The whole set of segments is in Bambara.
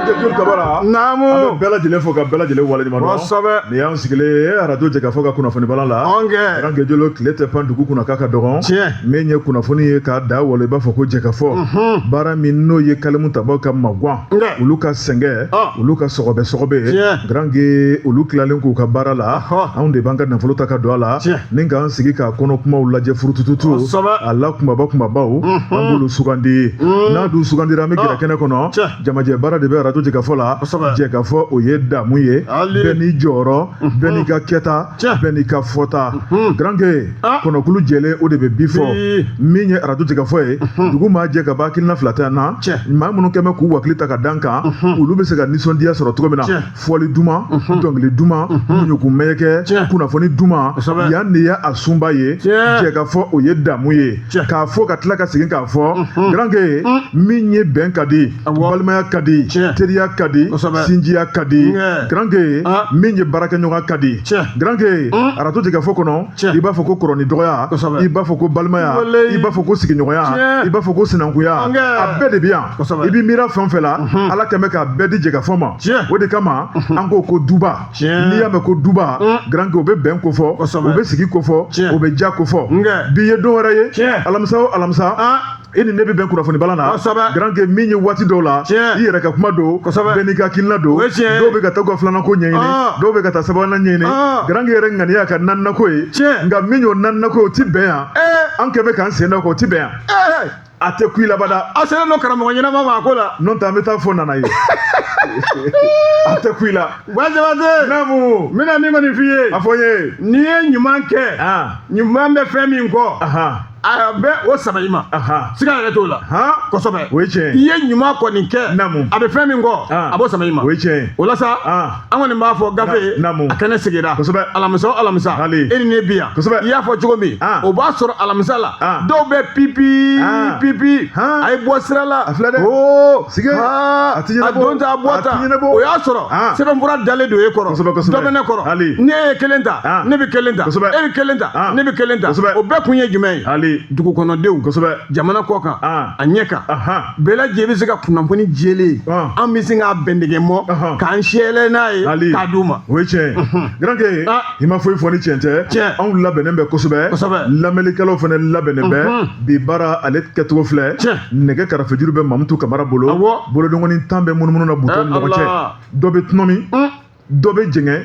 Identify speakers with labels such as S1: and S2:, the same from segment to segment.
S1: jɛkulu kabara
S2: naamu
S1: an bɛ bɛɛ lajɛlen fo ka bɛɛ lajɛlen waleɲuman dɔn
S2: kosɛbɛ
S1: nin y'an sigilen arajo jɛka fɔ ka kunnafoni balan la
S2: ɔnkɛ
S1: Grand Guédiolo tile tɛ pan dugu kunna k'a ka dɔgɔn
S2: tiɲɛ
S1: min ye kunnafoni ye k'a da walo i b'a fɔ ko jɛkafɔ baara min n'o ye kalimu tabaw ka magwan olu ka sɛngɛ olu ka sɔgɔbɛ Grand Gué olu tilalen k'u ka baara la anw de b'an ka nafolo ta ka don a la ni k'an sigi k'a kɔnɔ kumaw lajɛ furutututu a la kumabaw an b'olu sugandi n'a dun sugandira an bɛ gɛrɛ kɛnɛ kɔnɔ jamajɛ baara de bɛ arajo jɛkafɔ la jɛkafɔ o ye damu ye bɛɛ n'i jɔyɔrɔ bɛɛ n'i ka kɛta bɛɛ n'i ka fɔta Grand Gué kɔnɔkulu jɛlen o de bɛ bi fɔ min ye arajo jɛkafɔ ye dugu maa jɛ ka ban hakilina fila tɛ na maa minnu kɛn bɛ k'u hakili ta ka dan kan olu bɛ se ka nisɔndiya sɔrɔ cogo min na fɔli duman dɔnkili duman ɲugun mɛyɛkɛ kunnafoni duman yan de ye a sunba ye jɛkafɔ o ye damu ye k'a fɔ ka tila ka segin k'a fɔ Grand Gué min ye bɛn ka di balimaya ka di teriya ka di sinjiya ka di Grand Gué min ye baarakɛɲɔgɔn ka di Grand Gué arajo jɛkafɔ kɔnɔ i b'a fɔ ko kɔrɔni dɔgɔya i b'a fɔ ko balimaya i b'a fɔ ko sigiɲɔgɔnya i b'a fɔ ko sinankunya a bɛɛ de bɛ yan i bɛ miira fɛn o fɛn la ala kɛmɛ k'a bɛɛ di jɛkafɔ ma o de kama an ko ko duba n'i y'a mɛn ko duba Grand Gué o bɛ bɛn kofɔ o bɛ sigi kofɔ o bɛ ja kofɔ bi ye don wɛrɛ ye alamisa o alamisa e ni ne bɛ bɛn kunnafoni balan na Grand Gué min ye waati dɔw la i yɛrɛ ka kuma don bɛɛ n'i ka hakilina don dɔw bɛ ka taa u ka filananko ɲɛɲini dɔw bɛ ka taa sabanan ɲɛɲini Grand Gué yɛrɛ ŋaniya ka naninako ye nka min y'o naninako ye o ti bɛn yan an kɛ bɛ k'an sen da o kan o ti bɛn yan a tɛ ku i la bada
S2: a selen don karamɔgɔ ɲɛnama ma a ko la
S1: n'o tɛ an bɛ taa fɔ nana ye a tɛ ku i la
S2: Jabate
S1: naamu
S2: n bɛna min ma nin f'i ye
S1: a fɔ n ye
S2: n'i ye ɲuman kɛ ɲuman bɛ fɛn min kɔ a bɛ o saba i ma siga yɛrɛ t'o la kosɛbɛ
S1: o ye tiɲɛ
S2: i ye ɲuman kɔni kɛ a bɛ fɛn min kɔ a b'o saba i ma
S1: o ye tiɲɛ
S2: o la sa an kɔni b'a fɔ gafe a kɛnɛ sigira alamisa o alamisa e ni ne bi yan i y'a fɔ cogo min o b'a sɔrɔ alamisa la dɔw bɛ pipi a ye bɔ sira la
S1: a filɛ dɛ
S2: a don ta a bɔ ta o y'a sɔrɔ sɛbɛnfura dalen don e kɔrɔ dɔ bɛ ne kɔrɔ ne ye kelen ta ne bɛ kelen ta e bɛ kelen ta ne bɛ kelen ta o bɛɛ kun ye jumɛn ye dugukɔnɔdenw jamana kɔ kan a ɲɛ kan bɛɛ lajɛlen bɛ se ka kunnafoni jɛlen an bɛ se k'a bɛndɛgɛ mɔ k'an sɛlɛ n'a ye k'a d'u ma
S1: o ye tiɲɛ Grand Gué i ma foyi fɔ ni tiɲɛ tɛ anw labɛnnen bɛ kosɛbɛ lamɛnnikɛlaw fana labɛnnen bɛ bi baara ale kɛcogo filɛ nɛgɛ karafejuru bɛ Mamutu Kamara bolo bolodengɔni tan bɛ munumunu na butɔ ni ɲɔgɔn cɛ dɔ bɛ tunɔmi dɔ bɛ jɛngɛ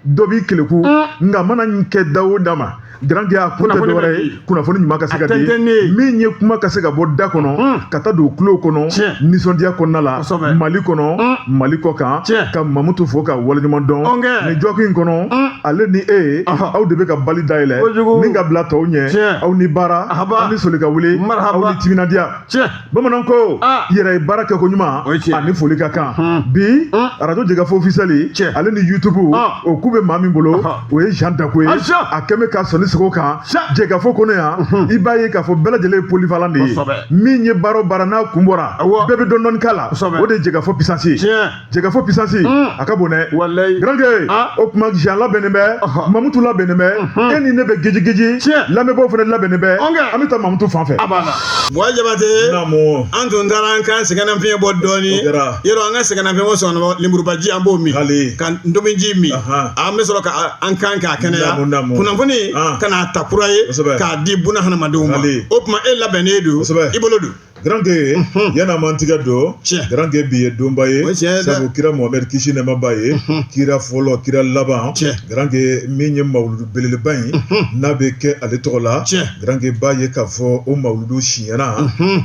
S1: dɔ b'i keleku nka mana kɛ da o da ma Grand Gué a kun tɛ dɔwɛrɛ ye kunnafoni ɲuman ka se ka di min ye kuma ka se ka bɔ da kɔnɔ ka taa don kulo kɔnɔ nisɔndiya kɔnɔna la Mali kɔnɔ Mali kɔ kan ka Mamutu fo ka waleɲuman dɔn nin jɔko in kɔnɔ ale ni e aw de bɛ ka bali dayɛlɛ ni ka bila tɔw ɲɛ aw ni baara aw ni soli ka wuli aw ni timinadiya bamananw ko yɛrɛ ye baara kɛ ko ɲuman ani foli ka kan bi arajo jɛkafɔ officiel ale ni YouTube o k'u bɛ maa min bolo o ye Jean Dako ye a kɛn bɛ ka sɔnni sigi o kan jɛkafɔ kɔnɔ yan i b'a ye k'a fɔ bɛɛ lajɛlen ye polyvalent de ye min ye baara o baara n'a kun bɔra bɛɛ bɛ dɔɔni k'a la o de ye jɛkafɔ puissance ye jɛkafɔ puissance a ka bon dɛ Grand Gué o tuma Jean labɛnnen bɛ Mamutu labɛnnen bɛ e ni ne bɛ geji lamɛnbaaw fana labɛnnen bɛ an bɛ taa Mamutu fan fɛ
S2: Jabate an tun taara an kan sɛgɛnnafiɲɛ bɔ dɔɔni yɔrɔ an ka sɛgɛnnafiɲɛ bɔ sɔnna lemurubaji an b'o min ka ntominji min an bɛ sɔrɔ ka an kan k'a kɛnɛya kunnafoni kana ta kura ye k'a di buna hadamadenw ma o tuma e labɛnnen don i bolo don
S1: Grand Gué yan'a man tigɛ don Grand Gué bi ye donba ye sabu kira Mohamɛdi kisi nɛɛma b'a ye kira fɔlɔ kira laban Grand Gué min ye mawuludu belebeleba in n'a bɛ kɛ ale tɔgɔ la Grand Gué b'a ye k'a fɔ o mawuludu siɲɛna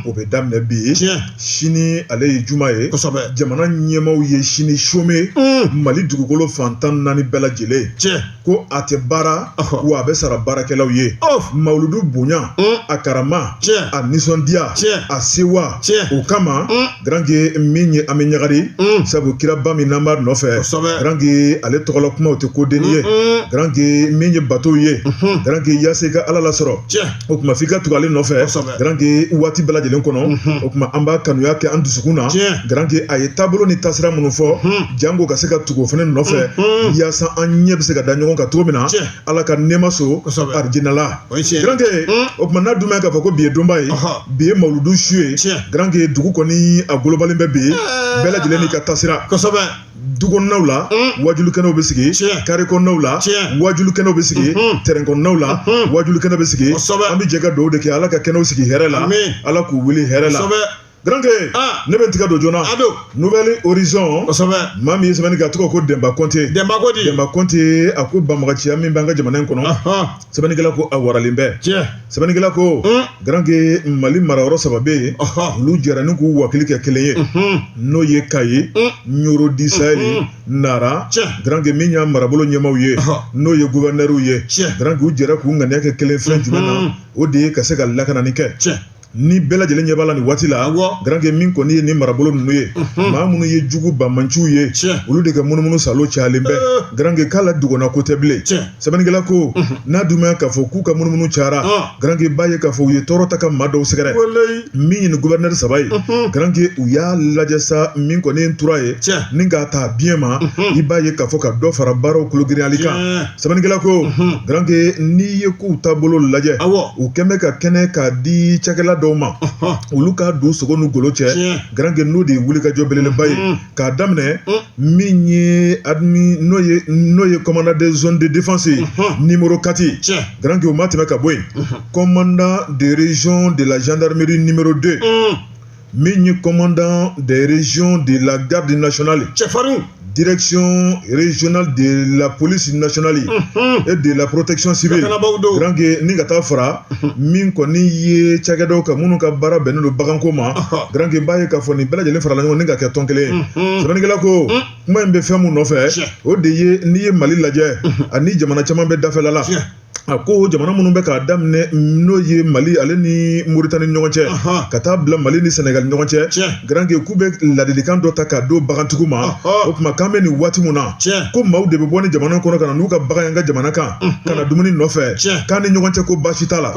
S1: o bɛ daminɛ bi sini ale ye juma ye jamana ɲɛmaaw ye sini chômé Mali dugukolo fan 14 bɛɛ lajɛlen ko a tɛ baara wa a bɛ sara baarakɛlaw ye mawuludu bonya a karama a nisɔndiya a sewa o kama Grand Gué min ye an bɛ ɲagari sabu kira ba min n'an b'a nɔfɛ Grand Gué ale tɔgɔla kumaw tɛ ko denni ye Grand Gué min ye bateau ye Grand Gué yaasa i ka ala lasɔrɔ o tuma f'i ka tugu ale nɔfɛ Grand Gué waati bɛɛ lajɛlen kɔnɔ o tuma an b'a kanuya kɛ an dusukun na Grand Gué a ye taabolo ni taasira minnu fɔ jango ka se ka tugu o fana nɔfɛ yaasa an ɲɛ bɛ se ka da ɲɔgɔn kan cogo min na ala ka nɛɛma so arijinala Grand Gué o tuma n'a dun bɛ k'a fɔ ko bi ye donba ye bi ye mawuludu su ye grand que dugu kɔni a golobalen bɛ bi bɛɛ lajɛlen n'i ka tasira
S2: kosɛbɛ
S1: du kɔnɔnaw la wajulukɛnɛw bɛ sigi kare kɔnɔnaw la wajulukɛnɛw bɛ sigi terrain kɔnɔnaw la wajulukɛnɛ bɛ sigi an bɛ jɛ ka dugawu de kɛ Ala ka kɛnɛw sigi hɛrɛ la Ala k'u wuli hɛrɛ la grand que ne bɛ tigɛ don joona Nouvelle Horizon maa min ye sɛbɛnni kɛ a tɔgɔ ko Demba Konte Demba Konte a ko banbagaciya min b'an ka jamana in kɔnɔ sɛbɛnnikɛla ko a waralen bɛ sɛbɛnnikɛla ko grand que Mali marayɔrɔ 3 bɛ yen olu jɛra ni k'u wakili kɛ kelen ye n'o ye Kayi Nyorodi Sahel Nara grand que min y'a marabolo ɲɛmaaw ye n'o ye gouverneur ye grand que u jɛra k'u ŋaniya kɛ kelen fɛn jumɛn na o de ye ka se ka lakanani kɛ ni bɛɛ lajɛlen ɲɛ b'a la nin waati la grand que min kɔni ye nin marabolo ninnu ye maa minnu ye jugu banmanciw ye olu de ka munumunu salo cayalen bɛ grand que k'ala dugonna ko tɛ bilen sɛbɛnnikɛla ko n'a dun mɛn k'a fɔ k'u ka munumunu cayara grand que b'a ye k'a fɔ u ye tɔɔrɔ ta ka maa dɔw sɛgɛrɛ min ye nin gouverneur 3 ye grand que u y'a lajɛ sa min kɔni ye tura ye ni k'a ta biɲɛ ma i b'a ye k'a fɔ ka dɔ fara baaraw kulogiriyali kan sɛbɛnnikɛla ko grand que n'i ye k'u taabolo lajɛ u kɛn bɛ ka kɛnɛ k'a di cakɛla dɔw ma olu ka don sogo n'u golo cɛ grand que n'o de ye wuli ka jɔ belebeleba ye k'a daminɛ min ye n'o ye commandant des zones de défense numéro 4 grand que o ma tɛmɛ ka bɔ yen commandant des régions de la gendarmerie numéro 2 min ye commandant des régions de la garde nationale direction régionale de la police nationale et de la protection civile grand que ni ka taa fara min kɔni ye cakɛdaw ka minnu ka baara bɛnnen don baganko ma grand que b'a ye k'a fɔ nin bɛɛ lajɛlen farala ɲɔgɔn ni ka kɛ tɔn kelen ye sɛbɛnnikɛla ko kuma in bɛ fɛn mun nɔfɛ o de ye n'i ye Mali lajɛ ani jamana caman bɛ dafɛla la a ko jamana minnu bɛ k'a daminɛ n'o ye Mali ale ni Mauritanie ni ɲɔgɔn cɛ ka taa bila Mali ni Sénégal ni ɲɔgɔn cɛ grand que k'u bɛ ladilikan dɔ ta k'a don bagantigiw ma o tuma k'an bɛ nin waati mun na ko maaw de bɛ bɔ ni jamana kɔnɔ ka na n'u ka bagan y'an ka jamana kan ka na dumuni nɔfɛ k'an ni ɲɔgɔn cɛ ko baasi t'a la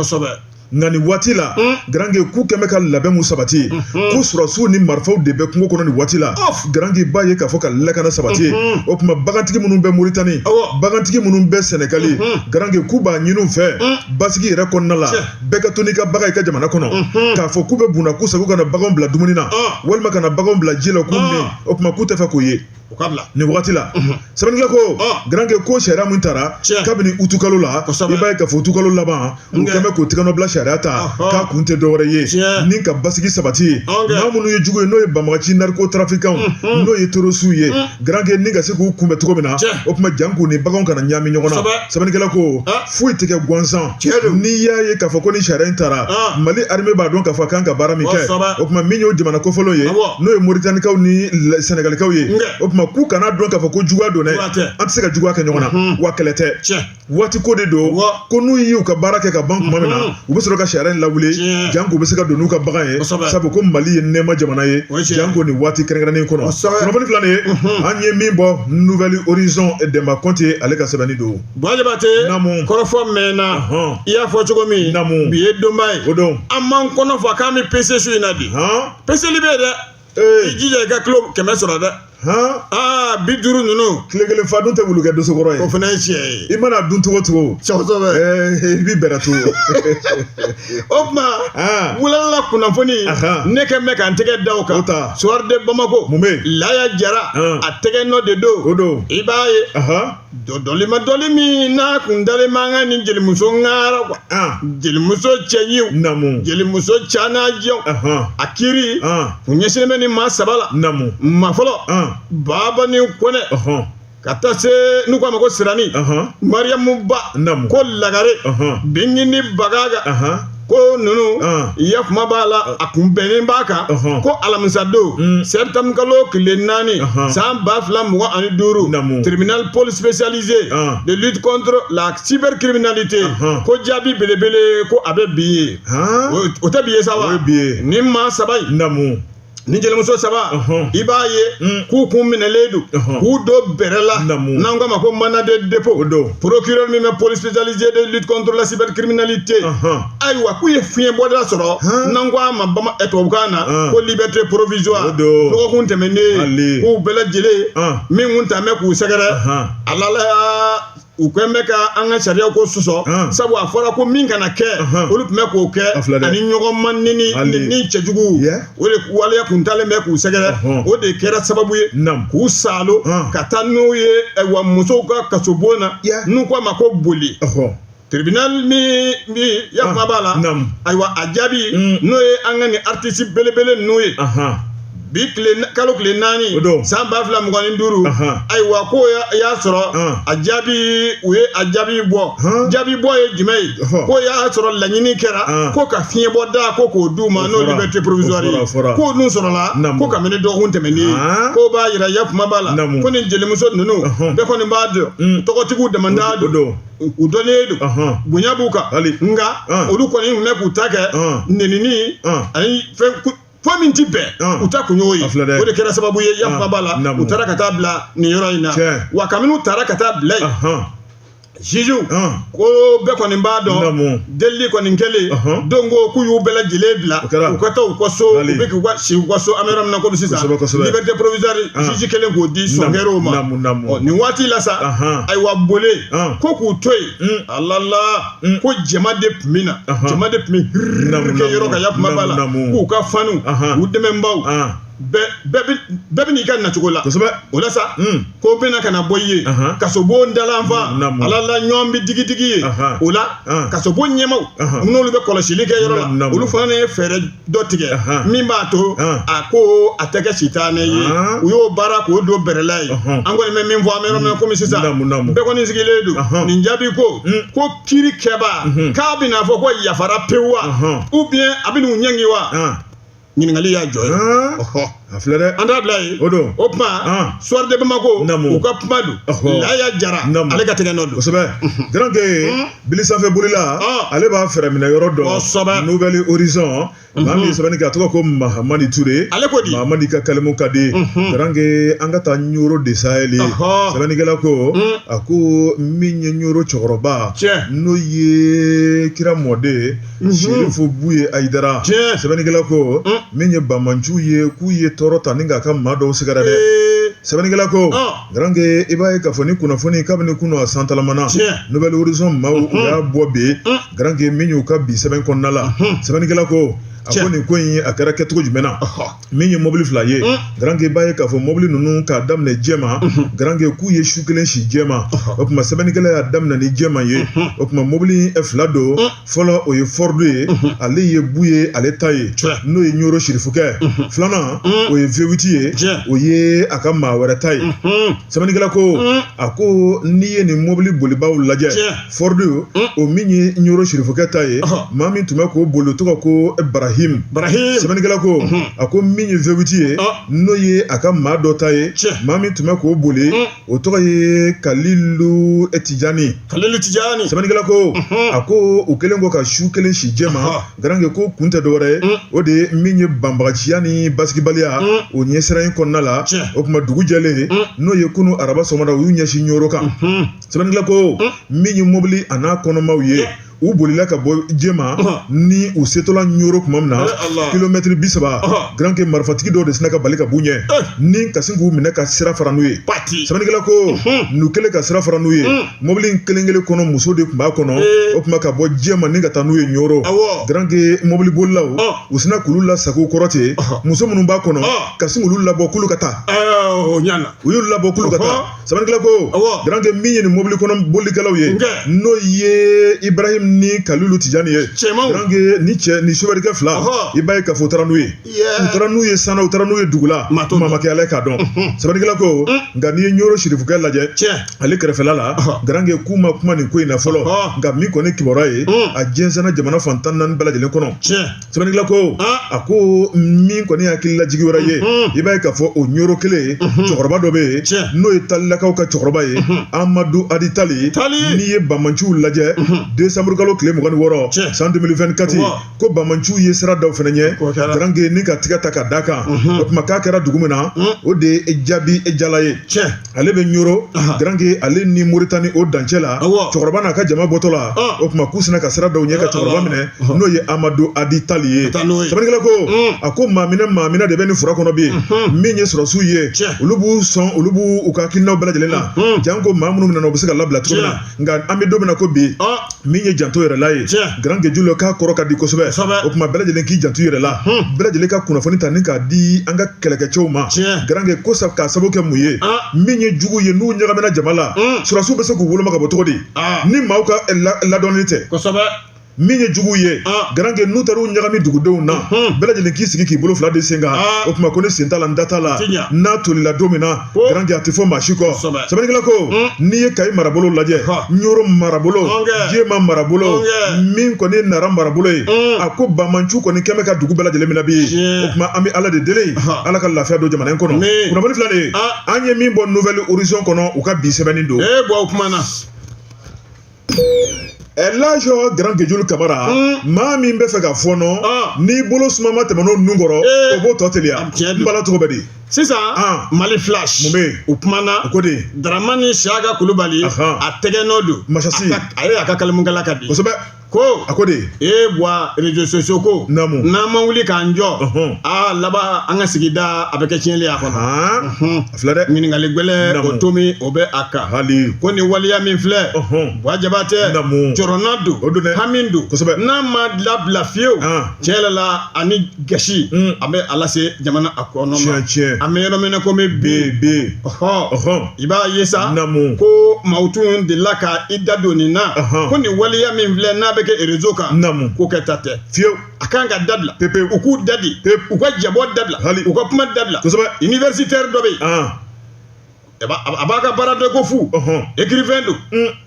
S1: nka nin waati la grand que k'u kɛn bɛ ka labɛn mun sabati ko sɔrɔsiw ni marifaw de bɛ kungo kɔnɔ nin waati la grand que b'a ye k'a fɔ ka lakana sabati o tuma bagantigi minnu bɛ Mauritanie bagantigi minnu bɛ Sénégal grand que k'u b'a ɲini u fɛ basigi yɛrɛ kɔnɔna la bɛɛ ka to n'i ka bagan i ka jamana kɔnɔ k'a fɔ k'u bɛ bunna k'u sago ka na baganw bila dumuni na walima ka na baganw bila ji la k'u min o tuma k'u tɛ fɛ k'o ye nin wagati la sɛbɛnnikɛla ko grand que ko sariya mun tara kabini utu kalo la i b'a ye k'a fɔ utu kalo laban u kɛn bɛ k'o tɛgɛnɔ bila sariya ta k'a kun tɛ dɔwɛrɛ ye ni ka basigi sabati maa minnu ye jugu ye n'o ye banbagaci narcotrafiquants n'o ye terrorisiw ye grand que ni ka se k'u kunbɛn cogo min na o tuma janko ni baganw kana ɲaami ɲɔgɔn na sɛbɛnnikɛla ko foyi tɛ kɛ gansan n'i y'a ye k'a fɔ ko ni sariya in tara Mali armée b'a dɔn k'a fɔ a kan ka baara min kɛ o tuma min y'o jamana kofɔlenw ye n'o ye Mauritaniekaw ni Sénégalikaw ye o tuma k'u kana dɔn k'a fɔ ko juguya don dɛ an tɛ se ka juguya kɛ ɲɔgɔn na wa kɛlɛ tɛ waati ko de don ko n'u y'u ka baara kɛ ka ban tuma min na u bɛ sɔrɔ ka sariya in lawuli janko bɛ se ka don n'u ka bagan ye sabu ko Mali ye nɛɛma jamana ye janko nin waati kɛrɛnkɛrɛnnen kɔnɔ kunnafoni fila nin ye an ye min bɔ Nouvelle Horizon Demba Konte ale ka sɛbɛnni don
S2: Jabate kɔrɔfɔ mɛnna i y'a fɔ cogo min bi ye donba ye
S1: o don
S2: an m'an kɔnɔ fɔ k'an bɛ pese su in na bi peseli bɛ yen dɛ i jija i ka kilo 100 sɔrɔ dɛ bi duuru ninnu
S1: tile kelen fa dun tɛ wulu kɛ dosokɔrɔ ye
S2: o fana ye tiɲɛ ye
S1: i mana dun cogo cogo i b'i bɛrɛ to
S2: o tuma wulalala kunnafoni ne kɛn bɛ k'an tɛgɛ da o kan Soir de Bamako
S1: mun bɛ
S2: Laya Jara a tɛgɛ nɔ de don i b'a ye dɔlima min n'a kun dalen man kan ni jelimuso ŋaara quoi jelimuso cɛɲiw jelimuso canajɛw a kiri kun ɲɛsinnen bɛ ni maa 3 la maa fɔlɔ Baba ni Kone ka taa se n'u k'a ma ko Sirani Mariamu Ba ko Lagare Bingini Bagaga ko ninnu iya kuma b'a la a kun bɛnnen b'a kan ko alamisa don septembre kalo tile 4 san 2025 tribunal pôle spécialisé de lutte contre la cybercriminalité ko jaabi belebele ko a bɛ bi ye o tɛ bi ye sa wa ni maa 3 in ni jelimuso 3 i b'a ye k'u kun minɛlen don k'u don bɛrɛ la n'an k'a ma ko mandat de dépôt procureur min bɛ pôle spécialisé de lutte contre la cybercriminalité ayiwa k'u ye fiɲɛbɔda sɔrɔ n'an k'a ma tubabukan na ko liberté provisoire dɔgɔkun tɛmɛnen k'u bɛɛ lajɛlen min kun tɛ mɛn k'u sɛgɛrɛ a la u ko mɛ ka an ka sariya ko sɔsɔ sabu a fɔra ko min kana kɛ olu tun bɛ k'o kɛ ani ɲɔgɔn ma ni cɛjugu o de waleya kun talen bɛ k'u sɛgɛrɛ o de kɛra sababu ye k'u salo ka taa n'u ye wa musow ka kasobon na n'u ko a ma ko boli tribunal mi yakuma b'a la ayiwa a jaabi n'o ye an ka ni artiste belebele n'o ye bi kalo tile 4 san 2025 ayiwa ko y'a sɔrɔ a jaabi u ye a jaabi bɔ jaabi bɔ ye jumɛn ye ko y'a sɔrɔ laɲini kɛra ko ka fiɲɛ bɔ da ko k'o d'u ma n'o liberté provisoire ye k'o dun sɔrɔla ko kabini dɔgɔkun tɛmɛnen ko b'a yira yakuma b'a la ko ni jelimuso ninnu bɛɛ kɔni b'a dɔn tɔgɔtigiw damanda don u dɔnnilen don bonya b'u kan nka olu kɔni tun bɛ k'u ta kɛ nenini ani fɛn fo min ti bɛn u ta kun y'o ye o de kɛra sababu ye yakuma b'a la u taara ka taa bila nin yɔrɔ in na wa kabini u taara ka taa bila yen juge ko bɛɛ kɔni b'a dɔn delili kɔni kɛlen don ko k'u y'u bɛɛ lajɛlen bila u ka taa u ka so u bɛ k'u ka si u ka so an bɛ yɔrɔ min na komi sisan liberté provisoire juge kɛlen k'o di sɔnkɛrɛw ma nin waati la sa ayiwa bole ko k'u to yen alala ko jama de tun bɛ na jama de tun bɛ hiriri kɛ yɔrɔ kan yakuma b'a la k'u ka fanu u dɛmɛbaw bɛɛ bɛ n'i ka nacogo la o la sa ko bɛna ka na bɔ i ye kasobon dalanfa alala ɲɔgɔn bɛ digidigi ye o la kasobon ɲɛmaw n'olu bɛ kɔlɔsili kɛ yɔrɔ la olu fana ye fɛɛrɛ dɔ tigɛ min b'a to a ko a tɛ kɛ sitanɛ ye u y'o baara k'o don bɛrɛla ye an kɔni bɛ min fɔ an bɛ yɔrɔ min na komi sisan bɛɛ kɔni sigilen don nin jaabi ko kiiri kɛba k'a bɛna fɔ ko yafara pewu wa ou bien a bɛ n'u ɲɛngi wa ɲininkali y'a jɔ ye
S1: a filɛ dɛ
S2: an t'a bila yen o tuma soir de Bamako u ka kuma don Yaya Jara ale ka tɛgɛ nɔ don
S1: kosɛbɛ grand que bili sanfɛ bolila ale b'a fɛrɛ minɛ yɔrɔ dɔn Nouvelle Horizon maa min ye sɛbɛnni kɛ a tɔgɔ ko Mahamani Ture
S2: ale ko di
S1: Mahamani ka kalimu ka di grand que an ka taa Ɲoro de Sahel sɛbɛnnikɛla ko a ko min ye Ɲoro cɛkɔrɔba n'o ye kira mɔden Sherifu Buye Ayidara sɛbɛnnikɛla ko min ye Bamanju ye k'u ye tɔɔrɔ ta ni k'a ka maa dɔw sɛgɛrɛ dɛ sɛbɛnnikɛla ko grand que i b'a ye k'a fɔ ni kunnafoni kabini kunun a san talamana Nouvelle Horizon maaw u y'a bɔ bi grand que min y'u ka bi sɛbɛn kɔnɔna la sɛbɛnnikɛla ko a ko nin ko in a kɛra kɛcogo jumɛn na min ye mobili 2 ye grand que i b'a ye k'a fɔ mobili ninnu k'a daminɛ jɛma grand que k'u ye su kelen si jɛma o tuma sɛbɛnnikɛla y'a daminɛ ni jɛma ye o tuma mobili 2 don fɔlɔ o ye Ford ye ale ye bu ye ale ta ye n'o ye Ɲoro sirifukɛ filanan o ye V8 ye o ye a ka maa wɛrɛ ta ye sɛbɛnnikɛla ko a ko n'i ye nin mobili bolibaw lajɛ Ford o min ye Ɲoro sirifukɛ ta ye maa min tun bɛ k'o boli o tɔgɔ ko Barahim sɛbɛnnikɛla ko a ko min ye V8 ye n'o ye a ka maa dɔ ta ye maa min tun bɛ k'o boli o tɔgɔ ye Kalilu Tijani sɛbɛnnikɛla ko a ko u kɛlen ko ka su kelen si jɛma grand que ko kun tɛ dɔwɛrɛ ye o de ye min ye banbagaciya ni basigibaliya o ɲɛsira in kɔnɔna la o tuma dugu jɛlen n'o ye kunu araba sɔgɔmada u y'u ɲɛsin Ɲoro kan sɛbɛnnikɛla ko min ye mobili a n'a kɔnɔmaw ye u bolila ka bɔ jɛma ni u setɔla Ɲoro tuma min na kilomɛtiri 30 grand que marifatigi dɔw de sina ka bali ka b'u ɲɛ ni ka sin k'u minɛ ka sira fara n'u ye sɛbɛnnikɛla ko n'u kɛlen ka sira fara n'u ye mobili in kelen kelen kɔnɔ muso de tun b'a kɔnɔ o tuma ka bɔ jɛma ni ka taa n'u ye Ɲoro grand que mobili bolilaw u sina k'olu lasago kɔrɔ ten muso minnu b'a kɔnɔ ka sin k'olu labɔ k'olu ka taa u y'u labɔ k'olu ka taa sɛbɛnnikɛla ko grand que min ye nin mobili kɔnɔ bolikɛlaw ye n'o ye Ibrahim ni Kalilu Tijani ye grand que ni cɛ ni chauffeur-kɛ 2 i b'a ye k'a fɔ u taara n'u ye u taara n'u ye sana u taara n'u ye dugu la maa ma kɛ ala k'a dɔn sɛbɛnnikɛla ko nka n'i ye Ɲoro sirifukɛ lajɛ ale kɛrɛfɛla la grand que k'u ma kuma nin ko in na fɔlɔ nka min kɔni kibaruya ye a jɛnsɛnna jamana fan 14 bɛɛ lajɛlen kɔnɔ sɛbɛnnikɛla ko a ko min kɔni ye hakililajigi wɛrɛ ye i b'a ye k'a fɔ o Ɲoro kelen cɛkɔrɔba dɔ bɛ yen n'o ye Talilakaw ka cɛkɔrɔba ye Amadu Adi Tali n'i ye Bamanjuw lajɛ décembre kalo tile 26 san 2024 ko Bamanchu ye sira daw fana ɲɛ Garange ni ka tiga ta ka da kan o tuma k'a kɛra dugu min na o de ye Jabi Jala ye ale bɛ Ɲoro Garange ale ni Moritani o dancɛ la cɛkɔrɔba n'a ka jama bɔtɔ la o tuma k'u sina ka sira daw ɲɛ ka cɛkɔrɔba minɛ n'o ye Amadu Adi Tali ye sabalikɛla ko a ko maa minɛ de bɛ ni fura kɔnɔ bi min ye sɔrɔsiw ye olu b'u sɔn olu b'u u ka hakilinaw bɛɛ lajɛlen na jan ko maa minnu minɛ u bɛ se ka labila cogo min na nka an bɛ don min na ko bi min ye janto yɛrɛ la ye Garange Julo k'a kɔrɔ ka di kosɛbɛ o tuma bɛɛ lajɛlen k'i janto yɛrɛ la bɛɛ lajɛlen ka kunnafoni ta ni k'a di an ka kɛlɛkɛcɛw ma Garange ko k'a sababu kɛ mun ye min ye jugu ye n'u ɲagamina jama la sɔrɔsiw bɛ se k'u woloma ka bɔ cogo di ni maaw ka ladɔnni tɛ min ye jugu ye Garange n'u taara u ɲagami dugudenw na bɛɛ lajɛlen k'i sigi k'i bolo fila di sen kan o tuma ko ne sen t'a la n da t'a la n'a tolila don min na Garange a tɛ fɔ maa si kɔ sabalikɛla ko n'i ye Kayi marabolo lajɛ Ɲoro marabolo Jema marabolo min kɔni Nara marabolo ye a ko Bamanchu kɔni kɛmɛ ka dugu bɛɛ lajɛlen minɛ bi o tuma an bɛ Ala de deli Ala ka lafiya don jamana in kɔnɔ kunnafoni fila de an ye min bɔ Nouvelle Horizon kɔnɔ u ka bi sɛbɛnni don L'âge Garange Julo Kamara maa min bɛ fɛ ka fɔnɔ n'i bolo suma ma tɛmɛ n'o nun kɔrɔ o b'o tɔ teliya n bala tɔgɔ bɛ di
S2: sisan Mali Flash
S1: mun bɛ yen
S2: u kumana
S1: o ko de
S2: Dramani Siaga Kulubali a tɛgɛ nɔ don
S1: Masasi
S2: a ye a ka kalimukɛla ka di
S1: kosɛbɛ
S2: ko
S1: a ko de
S2: bwa réseaux sociaux ko n'an ma wuli k'an jɔ laban an ka sigida a bɛ kɛ tiɲɛli a kɔnɔ
S1: a filɛ dɛ
S2: ɲininkali gwɛlɛ o tomi o bɛ a kan
S1: hali
S2: ko ni waleya min filɛ Bwa Jabatɛ Corona don hami don n'a ma labila fiyewu tiɲɛ yɛrɛ la ani gasi a bɛ ala se jamana a kɔnɔ ma an bɛ yɔrɔ min na ko bɛ be i b'a ye sa ko maaw tun delila ka i da don nin na ko ni waleya min filɛ n'a bɛ kɛ réseau kan ko kɛ ta tɛ fiyewu a kan ka dabila u k'u dadi u ka jabɔ dabila u ka kuma dabila universitaire dɔ bɛ yen a b'a ka baara dɔ ko fu écrivain don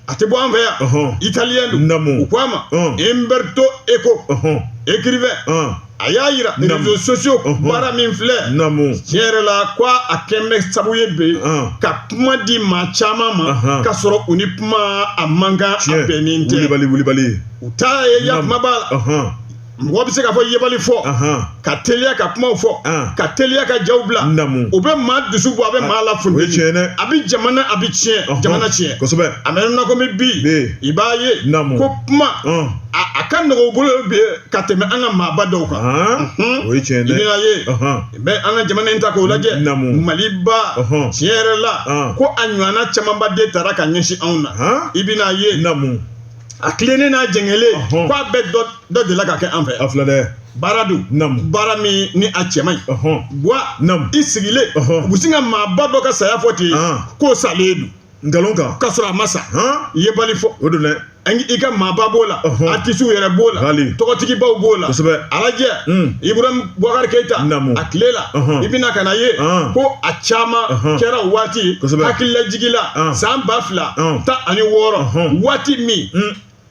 S2: a tɛ bɔ an fɛ yan italien don u ko a ma Umberto Eco écrivain a y'a yira réseaux sociaux baara min filɛ tiɲɛ yɛrɛ la ko a kɛn bɛ sababu ye bi ka kuma di maa caman ma ka sɔrɔ u ni kuma a man kan a bɛnnen tɛ u t'a ye ya kuma b'a la mɔgɔ bɛ se ka fɔ yebali fɔ ka teliya ka kumaw fɔ ka teliya ka jaw bila o bɛ maa dusu bɔ a bɛ maa la funteni a bɛ jamana a bɛ tiɲɛ jamana tiɲɛ a mɛ na komi bi i b'a ye ko kuma a ka nɔgɔ u bolo ka tɛmɛ an ka maaba dɔw kan i bɛna ye bɛ an ka jamana in ta k'o lajɛ Maliba tiɲɛ yɛrɛ la ko a ɲɔgɔnna camanba de taara ka ɲɛsin anw na i bɛna ye a tilennen n'a jɛngɛlen k'a bɛ dɔ delila ka kɛ an fɛ. A filɛ dɛ. Baara don. Baara min ni a cɛ man ɲi. Wa i sigilen u bɛ sin ka maaba dɔ ka saya fɔ ten k'o salen don. Nkalon kan. K'a sɔrɔ a ma sa. I ye bali fɔ. O don dɛ. I ka maaba b'o la artisiw yɛrɛ b'o la tɔgɔtigibaw b'o la a lajɛ Ibrahim Boubacar Keita a tile la i bɛna ka na ye ko a caman kɛra waati hakililajigila san 2016 waati min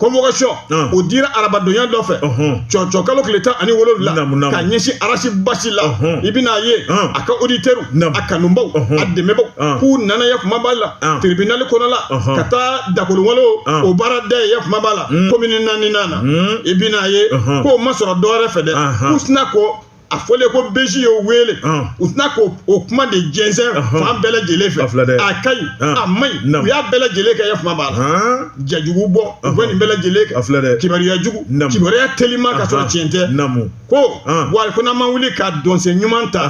S2: convocation o dira arabadonya dɔ fɛ cɔcɔ kalo tile 17 ka ɲɛsin arasi basi la i bɛna ye a ka auditeurs a kanubaw a dɛmɛbaw k'u nana ye kuma b'a la tribunal kɔnɔ la ka taa dakolowalo o baara da ye kuma b'a la commune 4 na i bɛna ye k'o ma sɔrɔ dɔwɛrɛ fɛ dɛ k'u sina ko a fɔlen ko beji y'o wele u tɛna k'o kuma de jɛnsɛn fan bɛɛ lajɛlen fɛ a ka ɲi a man ɲi u y'a bɛɛ lajɛlen kɛ kuma b'a la jajugu bɔ u bɛ nin bɛɛ lajɛlen kɛ kibaruya jugu kibaruya telima ka sɔrɔ tiɲɛ tɛ ko wa ko n'an ma wuli ka dɔnsen ɲuman ta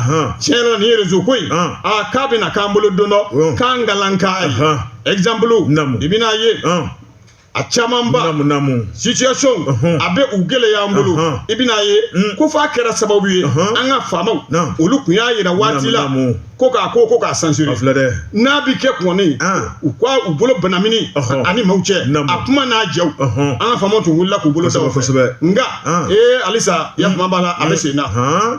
S2: tiɲɛ yɛrɛ la nin ye réseau ko in k'a bɛna k'an bolo don dɔ k'an galan k'a ye exemple i bɛna ye a caman ba situation a bɛ u gɛlɛya an bolo i bɛna ye ko f'a kɛra sababu ye an ka faamaw olu tun y'a yira waati la ko k'a censurer n'a bi kɛ kɔni u ka u bolo banamini ani maaw cɛ a kuma n'a jaw an ka faamaw tun wulila k'u bolo da o fɛ nka halisa ya kuma b'a la a bɛ sen na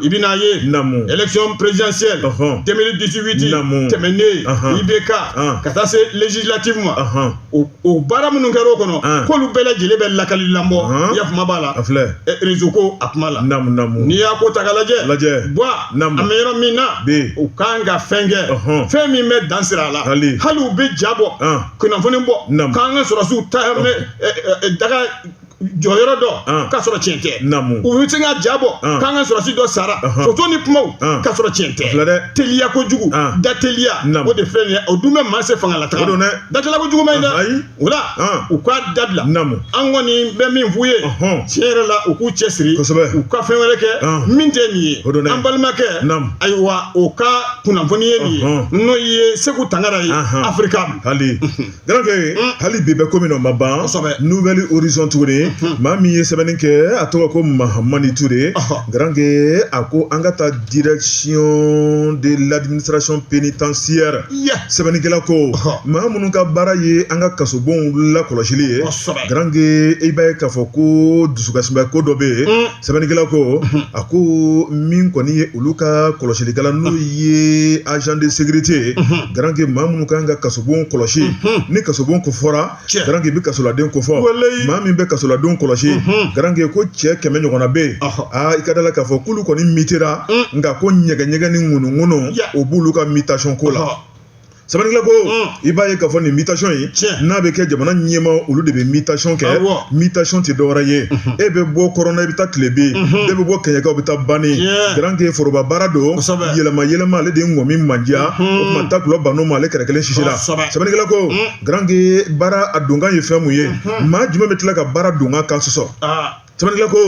S2: i bɛna ye élection présidentielle 2018 tɛmɛnen IBK ka taa se législative ma o baara minnu kɛra o kɔnɔ k'olu bɛɛ lajɛlen bɛ lakali lamɔ ya kuma b'a la réseau ko a kuma la n'i y'a ko ta ka lajɛ a bɛ yɔrɔ min na u kan ka fɛn kɛ fɛn min bɛ dan sira a la hali u bɛ ja bɔ kunnafoni bɔ k'an ka sɔrɔsiw ta daga jɔyɔrɔ dɔ k'a sɔrɔ tiɲɛ tɛ u bɛ se ka ja bɔ k'an ka sɔrɔsi dɔ sara soso ni kumaw k'a sɔrɔ tiɲɛ tɛ teliya kojugu da teliya o de filɛ nin ye o dun bɛ maa se fanga la taga datɛla kojugu ma ɲi dɛ o la u k'a dabila an kɔni bɛ min f'u ye tiɲɛ yɛrɛ la u k'u cɛ siri u ka fɛn wɛrɛ kɛ min tɛ nin ye an balimakɛ ayiwa o ka kunnafoni ye nin ye n'o ye Segu Tangara ye Afirika
S1: hali garankɛ hali bi bɛ ko min na o ma ban Nouvelle Horizon tuguni maa min ye sɛbɛnni kɛ a tɔgɔ ko Mahamani Touré garankɛ a ko an ka taa direction de l'administration pénitentiaire sɛbɛnnikɛla ko maa minnu ka baara ye an ka kasobonw lakɔlɔsili ye garankɛ i b'a ye k'a fɔ ko dusukasiba ko dɔ bɛ yen sɛbɛnnikɛla ko a ko min kɔni ye olu ka kɔlɔsilikɛla n'o ye agent de sécurité garankɛ maa minnu kan ka kasobon kɔlɔsi ni kasobon ko fɔra garankɛ bɛ kasoladen ko fɔ maa min bɛ kasoladenw kɔlɔsi garankɛ ko cɛ 100 ɲɔgɔnna bɛ yen i ka da la k'a fɔ k'olu kɔni mitera nka ko ɲɛgɛɲɛgɛ ni ŋunuŋunu o b'olu ka mutation ko la sɛbɛnnikɛla ko i b'a ye k'a fɔ nin mutation in n'a bɛ kɛ jamana ɲɛma olu de bɛ mutation kɛ mutation tɛ dɔwɛrɛ ye e bɛ bɔ kɔrɔnna i bɛ taa tilebe e bɛ bɔ kɛɲɛkaw bɛ taa banni garankɛ foroba baara don yɛlɛma yɛlɛma ale de ye ŋɔmi mandiya o tuma ta kulɔ banno ma ale kɛrɛ kelen sisi la sɛbɛnnikɛla ko garankɛ baara a donkan ye fɛn mun ye maa jumɛn bɛ tila ka baara donkan kan sɔsɔ sɛbɛnnikɛla ko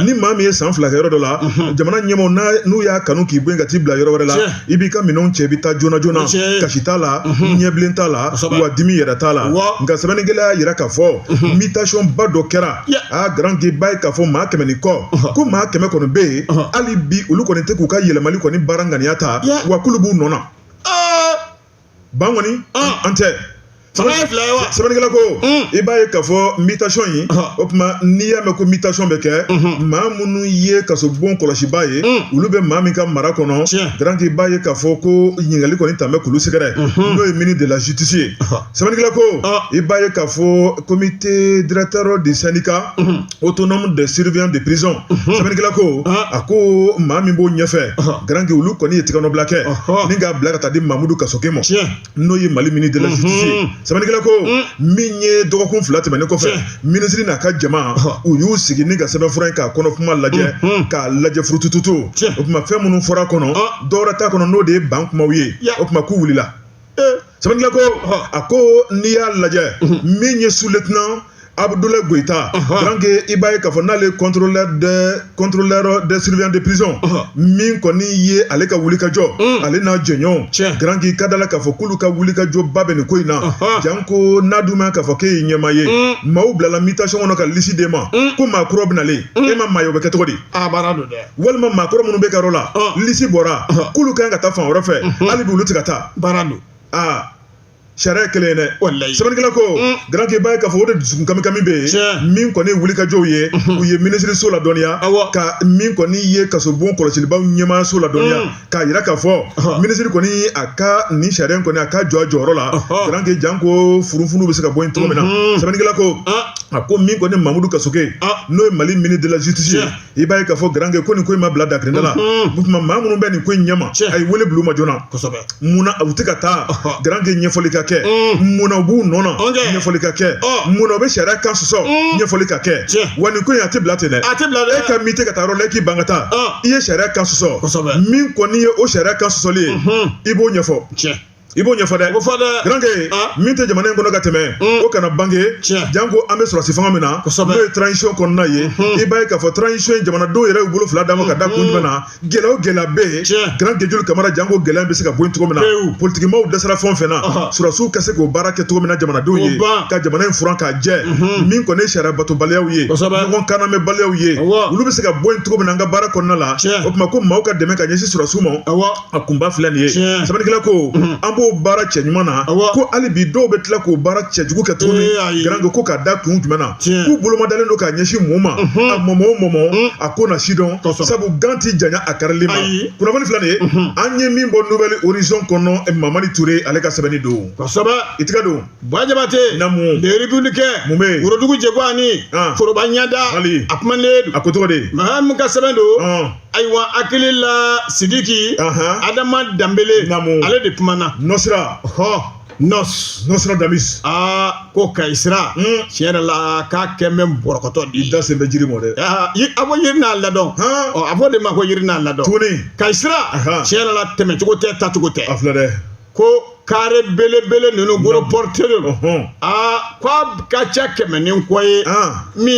S1: ni maa min ye san 2 kɛ yɔrɔ dɔ la jamana ɲɛmaaw n'u y'a kanu k'i bɔ yen ka t'i bila yɔrɔ wɛrɛ la i b'i ka minɛnw cɛ i bɛ taa joona joona kasi t'a la ɲɛbilen t'a la wa dimi yɛrɛ t'a la nka sɛbɛnnikɛla y'a jira k'a fɔ mutation ba dɔ kɛra garankɛ b'a ye k'a fɔ maa 100 ni kɔ ko maa 100 kɔni bɛ yen hali bi olu kɔni tɛ k'u ka yɛlɛmali kɔni baara ŋaniya ta wa k'olu b'u nɔ na ban kɔni an tɛ sɛbɛnnikɛla ko i b'a ye k'a fɔ mutation in o tuma n'i y'a mɛn ko mutation bɛ kɛ maa minnu ye kasobon kɔlɔsiba ye olu bɛ maa min ka mara kɔnɔ garankɛ i b'a ye k'a fɔ ko ɲininkali kɔni tun bɛ k'olu sɛgɛrɛ n'o ye ministre de la justice ye sɛbɛnnikɛla ko i b'a ye k'a fɔ comité directeur du syndicat autonome des surveillants de prison sɛbɛnnikɛla ko a ko maa min b'o ɲɛfɛ garankɛ olu kɔni ye tigɛnɔbila kɛ ni k'a bila ka taa di Mamudu Kasoke ma n'o ye Mali ministre de la justice ye sɛbɛnnikɛla ko min ye dɔgɔkun 2 tɛmɛnen kɔfɛ minisiri n'a ka jama u y'u sigi ni ka sɛbɛnfura in k'a kɔnɔkuma lajɛ k'a lajɛ furutututu o tuma fɛn minnu fɔra kɔnɔ dɔwɛrɛ t'a kɔnɔ n'o de ye ban kumaw ye o tuma k'u wulila sɛbɛnnikɛla ko a ko n'i y'a lajɛ min ye sous-lieutenant Abdoulaye Goïta garankɛ i b'a ye k'a fɔ n'ale contrôleur des surveillants de prison min kɔni ye ale ka wulikajɔ ale n'a jɛɲɔgɔnw garankɛ i ka da la k'a fɔ k'olu ka wulikajɔ ba bɛ nin ko in na janko n'a dun ma k'a fɔ k'e ye ɲɛmaa ye maaw bilala mutation kɔnɔ ka lisi d'e ma ko maa kɔrɔ bɛ nalen e ma maa ye o bɛ kɛ cogo di walima maa kɔrɔ minnu bɛ ka yɔrɔ la lisi bɔra k'olu ka kan ka taa fan wɛrɛ fɛ hali bi olu tɛ ka taa sariya kelen ye dɛ sɛbɛnnikɛla ko garankɛ i b'a ye k'a fɔ o de dusukun kami bɛ yen min kɔni ye wulikajɔw ye u ye minisiriso ladɔnniya ka min kɔni ye kasobon kɔlɔsilibaw ɲɛmaayaso ladɔnniya k'a jira k'a fɔ minisiri kɔni a ka nin sariya kɔni a ka jɔ a jɔyɔrɔ la garankɛ janko furufunu bɛ se ka bɔ yen cogo min na sɛbɛnnikɛla ko a ko min kɔni Mamudu Kasoke n'o ye Mali ministre de la justice ye i b'a ye k'a fɔ garankɛ ko nin ko in ma bila dakirinda la o tuma maa minnu bɛ nin ko in ɲɛma a ye wele bila u ma joona munna u tɛ ka taa garankɛ ɲɛfɔli ka kɛ munna u b'u nɔ na ɲɛfɔli ka kɛ munna u bɛ sariya kan sɔsɔ ɲɛfɔli ka kɛ wa nin ko in a tɛ bila ten dɛ e ka min tɛ ka taa yɔrɔ la e k'i ban ka taa i ye sariya kan sɔsɔ min kɔni ye o sariya kan sɔsɔli ye i b'o ɲɛfɔ i b'o ɲɛfɔ dɛ garankɛ min tɛ jamana in kɔnɔ ka tɛmɛ o kana bange janko an bɛ sɔrɔsi fanga min na n'o ye transition kɔnɔna ye i b'a ye k'a fɔ transition jamanadenw yɛrɛ y'u bolo fila d'a ma ka da kun jumɛn na gɛlɛya o gɛlɛya bɛ yen garankɛ Joli Kamara janko gɛlɛya bɛ se ka bɔ yen cogo min na politikimaw dɛsɛra fɛn o fɛn na sɔrɔsiw ka se k'o baara kɛ cogo min na jamanadenw ye ka jamana in furan k'a jɛ min kɔni ye sariya batobaliyaw ye ɲɔgɔn kannamɛbaliyaw ye olu bɛ se ka bɔ yen cogo min na an ka baara kɔnɔna la o tuma ko maaw ka dɛmɛ ka ɲɛsin sɔrɔsiw ma a kunba filɛ nin ye sɛbɛnnikɛla ko an b'o baara cɛ ɲuman na ko hali bi dɔw bɛ tila k'o baara cɛjugu kɛ tuguni garankɛ ko k'a da kun jumɛn na k'u bolomadalen don k'a ɲɛsin mɔɔ ma a mɔmɔ o mɔmɔ a ko na sidɔn sabu gan ti janya a karili ma kunnafoni filɛ nin ye an ye min bɔ Nouvelle Horizon kɔnɔ Mamadi Touré ale ka sɛbɛnni don i tigɛ don
S2: Ba Jabate
S1: namu
S2: le républicain
S1: mun bɛ
S2: Worodugu Jɛguwani Foroba Ɲada a kumalen
S1: a ko cogo di
S2: Mahamu ka sɛbɛn don ayiwa hakili la Sidiki Adama Dambele ale de kumana
S1: Nosira Nostradamus
S2: ko Kaisra tiɲɛ la k'a kɛ mɛ bɔrɔkɔtɔ di.
S1: I da sen bɛ jiri mɔ dɛ.
S2: A fɔ yiri n'a ladɔn a fɔ de ma ko yiri n'a ladɔn.
S1: Tuguni
S2: Kaisra tiɲɛ la tɛmɛcogo tɛ tacogo tɛ.
S1: A filɛ dɛ.
S2: Ko kare belebele ninnu gros porteurs k'a ka ca kɛmɛ ni kɔ ye min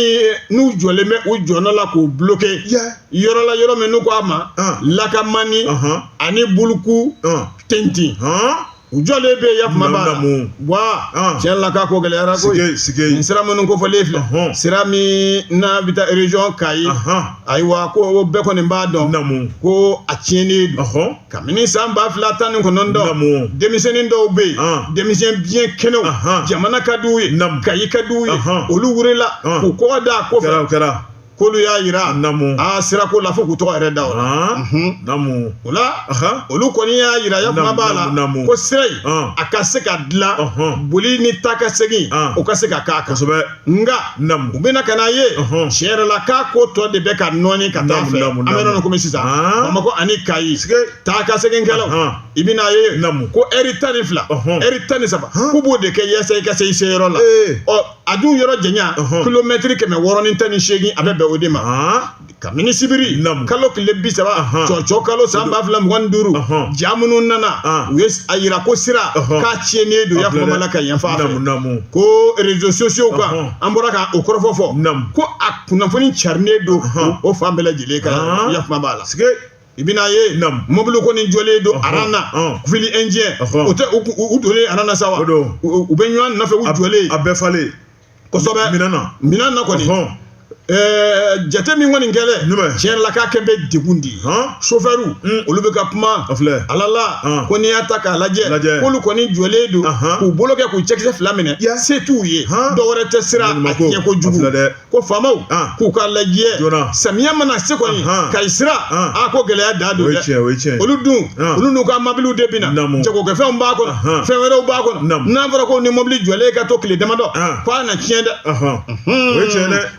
S2: n'u jɔlen bɛ u jɔnɔ la k'u bloquer yɔrɔ la yɔrɔ min n'u ko a ma lakamani ani buluku tintin u jɔlen bɛ yakuma b'a wa tiɲɛ la k'a ko gɛlɛyara ko nin sira minnu kofɔlen filɛ sira min n'a bɛ taa région Kayi ayiwa ko bɛɛ kɔni b'a dɔn ko a tiɲɛnen don kabini san 2019 denmisɛnnin dɔw bɛ yen denmisɛn biɲɛ kɛnɛw jamana ka d'u ye Kayi ka d'u ye olu wulila k'u kɔgɔ da a kɔfɛ k'olu y'a yira sirako la fo k'u tɔgɔ yɛrɛ da o la o la olu kɔni y'a yira yakuma b'a la ko sira in a ka se ka dilan boli ni ta ka segin o ka se ka k'a kan nka u bɛna ka n'a ye tiɲɛ yɛrɛ la k'a ko tɔ de bɛ ka nɔɔni ka taa fɛ an bɛ nɔnɔ komi sisan Bamakɔ ani Kayi taa ka seginkɛlaw i bɛna ye ko heure 12 heure 13 k'u b'o de kɛ yaasa i ka se i seyɔrɔ la a dun yɔrɔ janya kilomɛtiri 618 a bɛ bɛn o de ma kabini sibiri kalo tile 30 cɔcɔ kalo san 2025 ja minnu nana u ye a yira ko sira k'a tiɲɛnen don yakuma la ka yanfa fɛ ko réseaux sociaux kan an bɔra ka o kɔrɔfɔ fɔ ko a kunnafoni carinen don o fan bɛɛ lajɛlen kan yakuma b'a la i bɛna ye mobili kɔni jɔlen don aran na fili engine o tɛ u donnen aran na sa wa u bɛ ɲɔgɔn nɔfɛ u jɔlen a bɛɛ falen kosɛbɛ minan na kɔni jate min kɔni kɛlɛ tiɲɛ la k'a kɛ bɛ degun di chauffeur olu bɛ ka kuma alala ko n'i y'a ta k'a lajɛ k'olu kɔni jɔlen don k'u bolo kɛ k'u cɛkisɛ 2 minɛ se t'u ye dɔwɛrɛ tɛ sira a tiɲɛ kojugu ko faamaw k'u ka lajɛ samiya mana se kɔni Kayi sira ko gɛlɛya da don dɛ olu dun olu n'u ka mobiliw de bɛ na jagokɛfɛnw b'a kɔnɔ fɛn wɛrɛw b'a kɔnɔ n'a fɔra ko ni mobili jɔlen ka to tile damadɔ k'a na tiɲɛ dɛ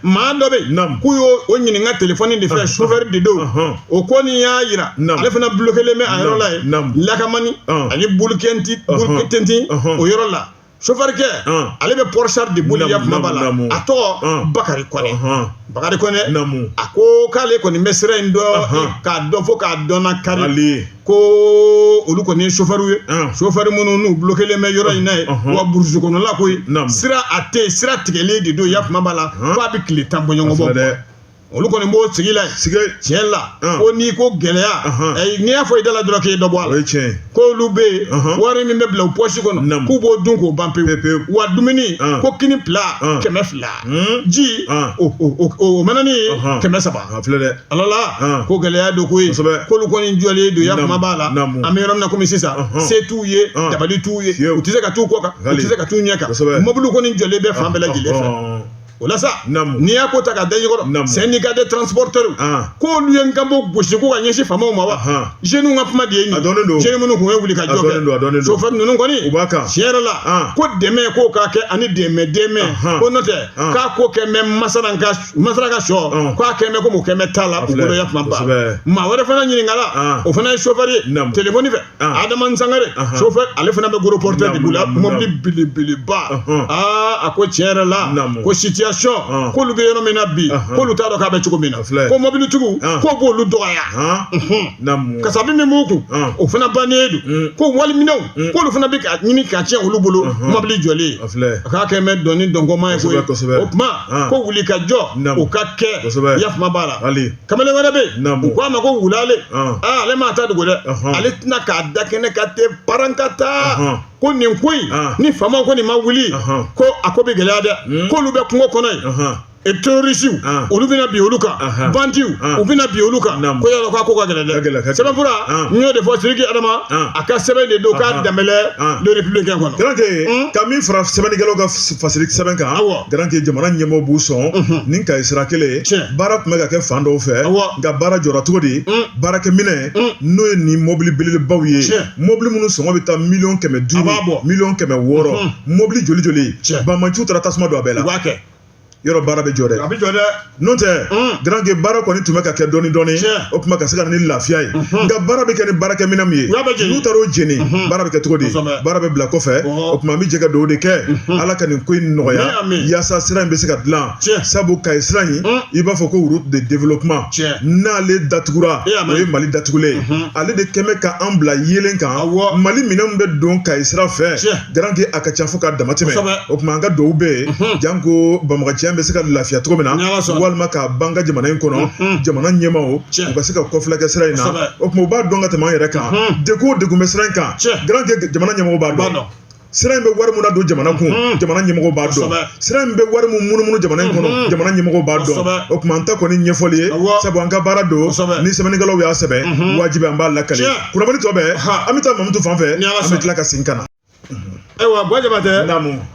S2: maa dɔ bɛ k'u y'o ɲininka telefɔni de fɛ chauffeur de don o ko nin y'a yira ale fana bloquelen bɛ a yɔrɔ la ye lakamani ani bulukɛntin o yɔrɔ la chauffeur kɛ ale bɛ Porsche de boli yakuma b'a la a tɔgɔ Bakari Kɔnɛ a ko k'ale kɔni bɛ sira in dɔn k'a dɔn fo k'a dɔnna kari ko olu kɔni ye chauffeur ye chauffeur minnu n'u bloquelen bɛ yɔrɔ in na ye wa burusi kɔnɔla koyi sira a tɛ yen sira tigɛlen de don yakuma b'a la f'a bɛ tile 10 bɔ ɲɔgɔn bɔ olu kɔni b'o sigi la tiɲɛ la ko n'i ko gɛlɛya n'i y'a fɔ i da la dɔrɔn k'i dɔ bɔ a la ko olu bɛ yen wari min bɛ bila u pɔsi kɔnɔ k'u b'o dun k'o ban pewu wa dumuni ko kini pila 200 ji o manani 300 alala ko gɛlɛya don koyi k'olu kɔni jɔlen don yakuma b'a la an bɛ yɔrɔ min na komi sisan se t'u ye dabali t'u ye u tɛ se ka t'u kɔ kan u tɛ se ka t'u ɲɛ kan mɔbiliw kɔni jɔlen bɛ fan bɛɛ lajɛlen fɛ o la sa n'i y'a ko ta ka da ɲɛkɔrɔ syndicat des transporteurs k'olu ye nkanbo gosi ko ka ɲɛsin faamaw ma wa jeunes ka kuma de ye nin jeunes minnu tun ye wuli ka jɔ kɛ chauffeur ninnu kɔni tiɲɛ yɛrɛ la ko dɛmɛ k'o k'a kɛ ani dɛmɛ ko n'o tɛ k'a ko kɛ mɛ masara ka sɔ k'a kɛ mɛ komi o kɛ mɛ t'a la o bolo yakuma ba maa wɛrɛ fana ɲininkala o fana ye chauffeur ye telefɔni fɛ Adama Sangare chauffeur ale fana bɛ gros porteur de bolo mobili belebeleba a ko tiɲɛ yɛrɛ la ko situation k'olu bɛ yɔrɔ min na bi k'olu t'a dɔn k'a bɛ cogo min na ko mobilitigiw k'o b'olu dɔgɔya kasabi min b'u kun o fana bannen don ko waliminɛw k'olu fana bɛ ka ɲini ka tiɲɛ olu bolo mobili jɔlen a k'a kɛ mɛ dɔnni dɔnkɔma ye koyi o tuma ko wuli ka jɔ o ka kɛ yakuma b'a la kamalen wɛrɛ bɛ yen u k'a ma ko wulale ale m'a ta dogo dɛ ale tɛna k'a da kɛnɛ ka tɛ parankata ko nin ko in ni faamaw ko nin ma wuli ko a ko bɛ gɛlɛya dɛ k'olu bɛ kungo kɔnɔ yen terroriste olu bɛna bi olu kan bandiw u bɛna bi olu kan ko yala k'a ko ka gɛlɛn dɛ sɛbɛnfura n y'o de fɔ Sidiki Adama a ka sɛbɛn de don k'a danbɛlɛ le républicain kɔnɔ
S1: garanke ka min fara sɛbɛnnikɛlaw ka sɛbɛn kan garanke jamana ɲɛmɔgɔw b'u sɔn ni Kayi sira kelen baara tun bɛ ka kɛ fan dɔw fɛ nka baara jɔra cogo di baarakɛminɛ n'o ye nin mobili belebelebaw ye mobili minnu sɔngɔ bɛ taa 150 000 160 000 mobili joli joli banmaciw taara tasuma don a bɛɛ la yɔrɔ baara bɛ jɔ dɛ n'o tɛ grand que baara kɔni tun bɛ ka kɛ dɔɔni dɔɔni o tuma ka se ka na ni lafiya ye nka baara bɛ kɛ ni baarakɛminɛn min ye n'u taara o jeni baara bɛ kɛ cogo di baara bɛ bila kɔfɛ o tuma an bɛ jɛ ka dugawu de kɛ ala ka nin ko in nɔgɔya yaasa sira in bɛ se ka dilan sabu Kayi sira in i b'a fɔ ko route de développement n'ale datugura o ye Mali datugulen ye ale de kɛmɛ ka an bila yelen kan Mali minɛnw bɛ don Kayi sira fɛ grand que a ka ca fo ka dama tɛmɛ o tuma an ka dugawu bɛ yen janko Bamakɔcɛn bɛ se ka lafiya cogo min na walima k'a ban ka jamana in kɔnɔ jamana ɲɛmaaw u ka se ka kɔfilɛ kɛ sira in na o tuma u b'a dɔn ka tɛmɛ an yɛrɛ kan degun o degun bɛ sira in kan grand que jamana ɲɛmaaw b'a dɔn sira in bɛ wari mun ladon jamana kun jamana ɲɛmɔgɔw b'a dɔn sira in bɛ wari mun munumunu jamana in kɔnɔ jamana ɲɛmɔgɔw b'a dɔn o tuma an ta kɔni ɲɛfɔli ye sabu an ka baara don ni sɛbɛnnikɛlaw y'a sɛbɛn wajibi an b'a lakale kunnafoni tɔ bɛɛ an bɛ taa Mamutu fan fɛ an bɛ tila ka segin ka na.
S2: Ayiwa Buwa Jabate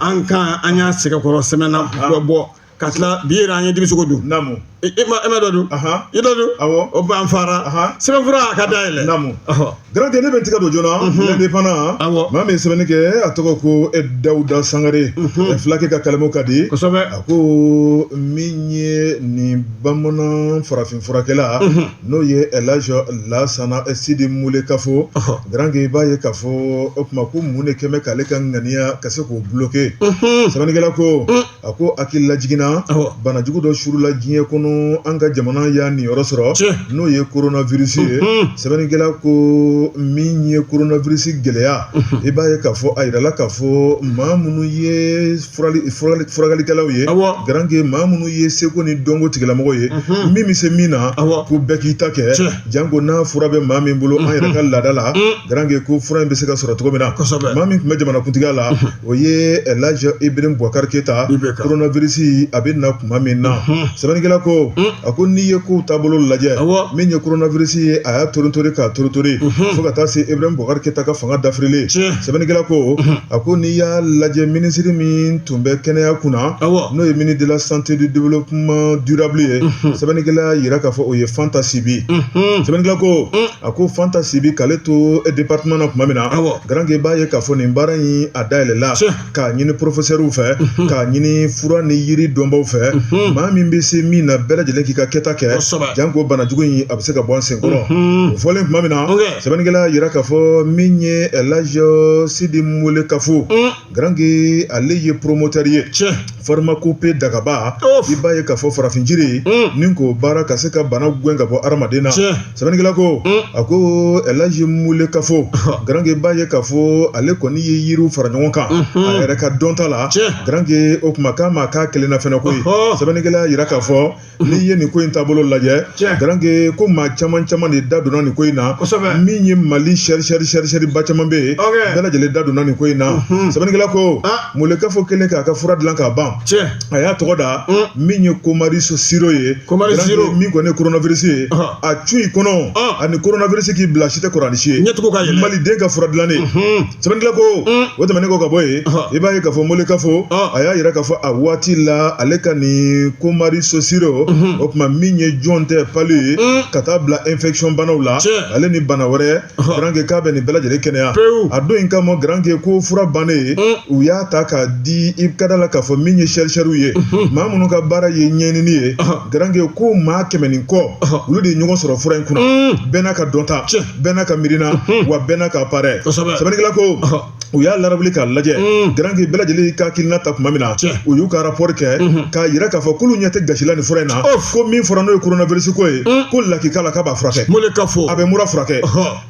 S2: an y'a sɛgɛkɔrɔ sɛmɛnna dɔ bɔ ka tila bi yɛrɛ an ye denmisɛnw dun e ma dɔ dun i dɔ dun o b'an fara sɛbɛnfura a ka da yɛlɛ
S1: grand que ne bɛ tigɛ don joona l'indépendant maa min ye sɛbɛnni kɛ a tɔgɔ ko Dawuda Sangare fulakɛ ka kalimaw ka di a ko min ye nin bamanan farafin furakɛla n'o ye El Hadj Lasana Sidi Mule Kafo grand que i b'a ye k'a fɔ o tuma ko mun de kɛ bɛ k'ale ka ŋaniya ka se k'o bloquer sɛbɛnnikɛla ko a ko hakili lajiginna banajugu dɔ surula diɲɛ kɔnɔ an ka jamana y'a niyɔrɔ sɔrɔ n'o ye coronavirus ye sɛbɛnnikɛla ko min ye coronavirus gɛlɛya i b'a ye k'a fɔ a yirala k'a fɔ maa minnu ye furakɛlikɛlaw ye grand que maa minnu ye seko ni dɔnko tigilamɔgɔ ye min bɛ se min na ko bɛɛ k'i ta kɛ janko n'a fura bɛ maa min bolo an yɛrɛ ka laada la grand que ko fura in bɛ se ka sɔrɔ cogo min na maa min tun bɛ jamanakuntigiya la o ye El Hadj Ibrahim Boubacar Keita coronavirus a bɛ na tuma min na sɛbɛnnikɛla ko a ko n'i ye kow taabolo lajɛ min ye coronavirus ye a y'a torontori k'a torontori fo ka taa se Ibrahim Boubacar Keita ka fanga dafirilen sɛbɛnnikɛla ko a ko n'i y'a lajɛ minisiri min tun bɛ kɛnɛya kunna n'o ye ministre de la santé du développement durable ye sɛbɛnnikɛla yira k'a fɔ o ye Fanta Sibi sɛbɛnnikɛla ko a ko Fanta Sibi k'ale to département na tuma min na grand que b'a ye k'a fɔ nin baara in a dayɛlɛla k'a ɲini professeurs fɛ k'a ɲini fura ni yiri dɔnbaw fɛ maa min bɛ se min na bɛɛ lajɛlen k'i ka kɛta kɛ janko banajugu in a bɛ se ka bɔ an senkɔrɔ o fɔlen tuma min na sɛbɛnnikɛla yira k'a fɔ min ye El Hadj Sidi Mule Kafo grand que ale ye promoteur ye pharmacopée Dagaba i b'a ye k'a fɔ farafin jiri ni k'o baara ka se ka bana gɛn ka bɔ adamaden na sɛbɛnnikɛla ko a ko El Hadj Mule Kafo grand que i b'a ye k'a fɔ ale kɔni ye yiriw fara ɲɔgɔn kan a yɛrɛ ka dɔnta la grand que o tuma k'a ma k'a kelenna fɛnɛ koyi sɛbɛnnikɛla yira k'a fɔ n'i ye nin ko in taabolo lajɛ grand que ko maa caman caman de da donna nin ko in na min ye Mali sɛri ba caman bɛ yen bɛɛ lajɛlen da donna nin ko in na sɛbɛnnikɛla ko Mule Kafo kelen k'a ka fura dilan k'a ban a y'a tɔgɔ da min ye Komari Siro ye min kɔni ye coronavirus ye a cun i kɔnɔ ani coronavirus k'i bila si tɛ kɔrɔni si ye Maliden ka fura dilannen sɛbɛnnikɛla ko o tɛmɛnen kɔ ka bɔ yen i b'a ye k'a fɔ Mule Kafo a y'a yira k'a fɔ a waati la ale ka nin Komari Siro o tuma min ye jɔn tɛ pali ye ka taa bila infection banaw la ale ni bana wɛrɛ grand que k'a bɛ nin bɛɛ lajɛlen kɛnɛya a don in kama grand que ko fura bannen u y'a ta k'a di i ka da la k'a fɔ min ye chercheurs ye maa minnu ka baara ye ɲɛɲinini ye grand que ko maa 100 ni kɔ olu de ye ɲɔgɔn sɔrɔ fura in kunna bɛɛ n'a ka dɔnta bɛɛ n'a ka miirina wa bɛɛ n'a ka appareil sɛbɛnnikɛla ko u y'a larabili k'a lajɛ grand que bɛɛ lajɛlen ka hakilina ta tuma min na u y'u ka rapport kɛ k'a yira k'a fɔ k'olu ɲɛ tɛ gasila nin fura in na ko min fɔra n'o ye coronavirus ko ye ko lakika la k'a b'a furakɛ a bɛ mura furakɛ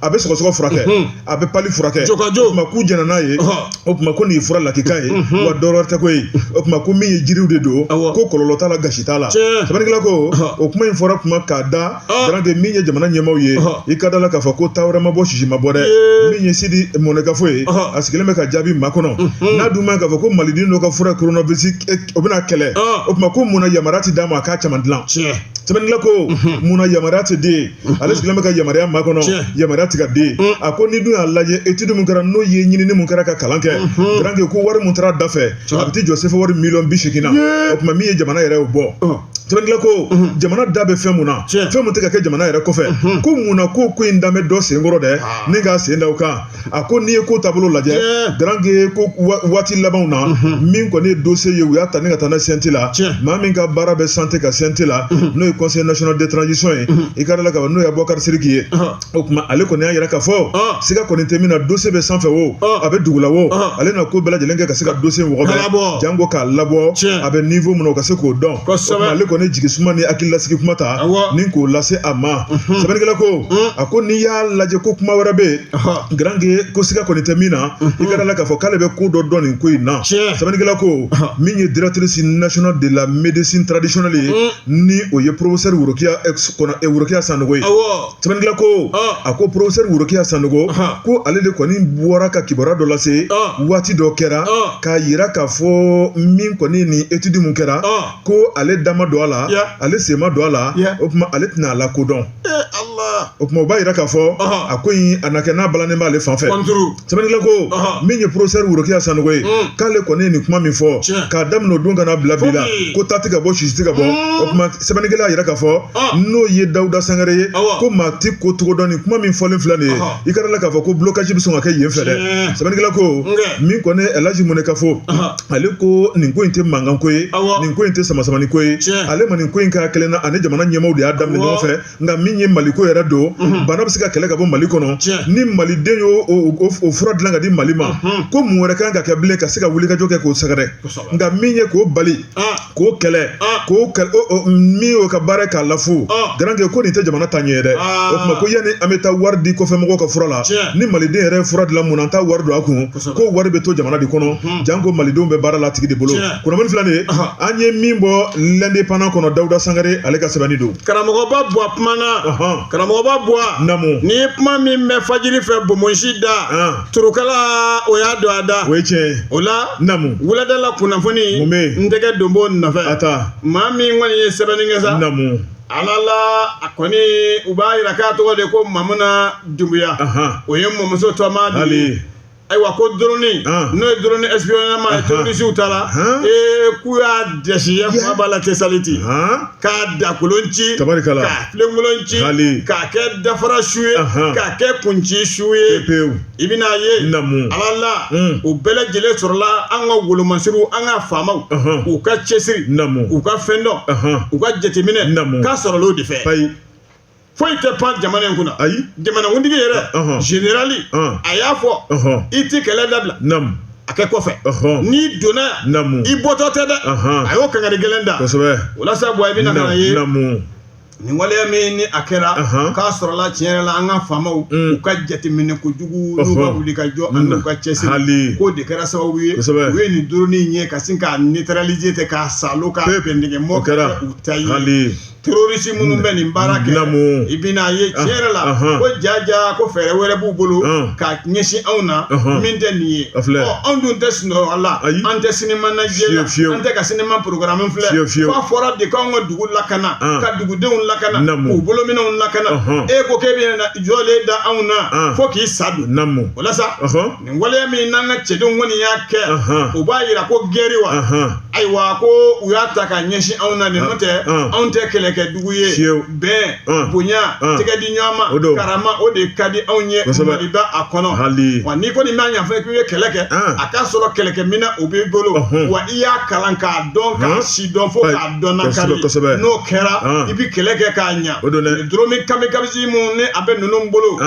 S1: a bɛ sɔgɔsɔgɔ furakɛ a bɛ pali furakɛ o tuma k'u jɛna n'a ye o tuma ko nin ye fura lakika ye wa dɔ wɛrɛ tɛ ko ye o tuma ko min ye jiriw de don ko kɔlɔlɔ t'a la gasi t'a la sɛbɛnnikɛla ko o kuma in fɔra kuma k'a da grand que min ye jamana ɲɛmaaw ye i ka da la k'a fɔ ko taa wɛrɛ ma bɔ sisi ma bɔ dɛ min ye Sidi Mule Kafo ye a sigilen bɛ ka jaabi maa kɔnɔ n'a dun ma k'a fɔ ko maliden dɔ ka fura coronavirus o bɛna kɛlɛ o tuma ko mun na yamaruya ti d'a ma a k'a caman dilan sɛbɛnnikɛla ko mun na yamaruya tɛ di ale sigilen bɛ ka yamaruya makɔnɔ yamaruya tɛ ka di a ko ni dun y'a lajɛ étude mun kɛra n'o ye ɲinini mun kɛra ka kalan kɛ garanke ko wari mun taara da fɛ a bɛ t'i jɔ sefa wari $80,000 na o tuma min ye jamana yɛrɛ y'o bɔ sɛbɛnnikɛla ko jamana da bɛ fɛn mun na fɛn mun tɛ ka kɛ jamana yɛrɛ kɔfɛ ko mun na ko in da bɛ dɔ senkɔrɔ dɛ ni k'a sen da o kan a ko n'i ye ko taabolo lajɛ garanke ko waati labanw na min kɔni ye dossier ye u y'a ta ni ka taa n'a CNT la maa min ka baara bɛ santé ka CNT la n'o ye conseil national de transition ye i ka dala ka fɔ n'o ye Abubakar Sidiki ye o tuma ale kɔni y'a yɛrɛ ka fɔ siga kɔni tɛ min na dossier bɛ sanfɛ o a bɛ dugu la o ale na ko bɛɛ lajɛlen kɛ ka se ka dossier wɔgɔbɛ jango k'a labɔ a bɛ niveau min na o ka se k'o dɔn ale kɔni jigi suma ni hakililasigi kuma ta ni k'o lase a ma sɛbɛnnikɛla ko a ko n'i y'a lajɛ ko kuma wɛrɛ bɛ yen garanke ko siga kɔni tɛ min na i ka dala k'a fɔ k'ale bɛ ko dɔ dɔn nin ko in na sɛbɛnnikɛla ko min ye directrice nationale de la médecine traditionnelle ye ni o ye professeur Worokiya Sanogo ye sɛbɛnnikɛla ko a ko professeur Worokiya Sanogo ko ale de kɔni bɔra ka kibaruya dɔ lase waati dɔ kɛra k'a yira k'a fɔ min kɔni ni étude mun kɛra ko ale dama don a la ale sen ma don a la o tuma ale tɛna a lakodɔn o tuma o b'a yira k'a fɔ a ko in a na kɛ n'a balannen b'ale fan fɛ sɛbɛnnikɛla ko min ye professeur Worokiya Sanogo ye k'ale kɔni ye nin kuma min fɔ k'a daminɛ o don ka na bila bi la ko taa tɛ ka bɔ sisi tɛ ka bɔ o tuma sɛbɛnnikɛla y'a yira k'a fɔ n'o ye Dawuda Sangare ye ko maa ti ko cogo dɔn nin kuma min fɔlen filɛ nin ye i ka dala k'a fɔ ko blocage bɛ sɔn ka kɛ yen fɛ dɛ sɛbɛnnikɛla ko min kɔni ye El Hadji Munekafo ale ko nin ko in tɛ mankan ko ye nin ko in tɛ samasamani ko ye ale ma nin ko in k'a kelen na ani jamana ɲɛmaaw de y'a daminɛ ɲɔgɔn fɛ nka min ye Mali ko yɛrɛ don bana bɛ se ka kɛlɛ ka bɔ Mali kɔnɔ ni maliden y'o fura dilan ka di Mali ma ko mun wɛrɛ kan ka kɛ bilen ka se ka wulikajɔ kɛ k'o sɛgɛrɛ nka min ye k'o bali k'o kɛlɛ min y'o ka baara k'a lafu garanke ko nin tɛ jamana ta ɲɛ ye dɛ o tuma ko yanni an bɛ taa wari di kɔfɛ mɔgɔw ka fura la ni maliden yɛrɛ ye fura dilan mun na an t'a wari don a kun ko wari bɛ to jamana de kɔnɔ jan ko malidenw bɛ baara la tigi de bolo kunnafoni filɛ nin ye an ye min bɔ l'indépendant kɔnɔ Dawuda Sangare ale ka sɛbɛnni don
S2: karamɔgɔba Buwa kuma na karamɔgɔba Buwa
S1: namu
S2: ni kuma min bɛ fajiri fɛ bomosi da turukala o y'a don a da
S1: o ye tiɲɛ ye
S2: o la
S1: namu
S2: wuladala kunnafoni n tɛgɛ donbo nɔfɛ maa min kɔni ye sɛbɛnni kɛ sa
S1: namu
S2: alala a kɔni u b'a yira k'a tɔgɔ de ko Mamuna Dumbuya o ye mɔmuso tɔma de ayiwa ko drone n'o ye drone espionnage ye terroriste ta la k'u y'a dɛsi ya kuma b'a la Tesaliti k'a da kolon ci k'a filenkolon ci k'a kɛ dafara su ye k'a kɛ kunci su ye i bɛna ye alala u bɛɛ lajɛlen sɔrɔla an ka wolomasiriw an ka faamaw u ka cɛsiri u ka fɛn dɔn u ka jateminɛ k'a sɔrɔla o de fɛ foyi tɛ pan jamana in kunna jamanakuntigi yɛrɛ générali a y'a fɔ i tɛ kɛlɛ dabila a kɛ kɔfɛ n'i donna i bɔtɔ tɛ dɛ a y'o kankari gɛlɛn da walasa Buwa i bɛna ka na ye nin waleya min ni a kɛra k'a sɔrɔla tiɲɛ yɛrɛ la an ka faamaw u ka jateminɛ kojugu n'u ka wulikajɔ ani n'u ka cɛsiri k'o de kɛra sababu ye u ye nin drone in ye ka sin k'a neutraliser ten k'a salo k'a bɛndɛgɛmɔ kɛ u ta ye terroriste minnu bɛ nin baara kɛ i bɛna ye tiɲɛ yɛrɛ la ko jaja ko fɛɛrɛ wɛrɛ b'u bolo ka ɲɛsin anw na min tɛ nin ye anw dun tɛ sunɔgɔ a la an tɛ sinima najɛ la an tɛ ka sinima programme filɛ f'a fɔra de k'anw ka dugu lakana ka dugudenw lakana k'u bolominɛnw lakana e ko k'e bɛna jɔlen da anw na fo k'i sa don walasa nin waleya min n'an ka cɛdenw kɔni y'a kɛ o b'a yira ko gɛri wa ayiwa ko u y'a ta ka ɲɛsin anw na nin n'o tɛ anw tɛ kɛlɛ kɛ dugu ye bɛn bonya tɛgɛ di ɲɔgɔn ma karama o de ka di anw ye Maliba a kɔnɔ wa n'i kɔni b'a ɲɛfɔ k'i ye kɛlɛ kɛ a k'a sɔrɔ kɛlɛkɛminɛ o b'i bolo wa i y'a kalan k'a dɔn k'a si dɔn fo k'a dɔn nakari n'o kɛra i bɛ kɛlɛ kɛ k'a ɲa dɔrɔmɛ kamikazi mun ni a bɛ ninnu bolo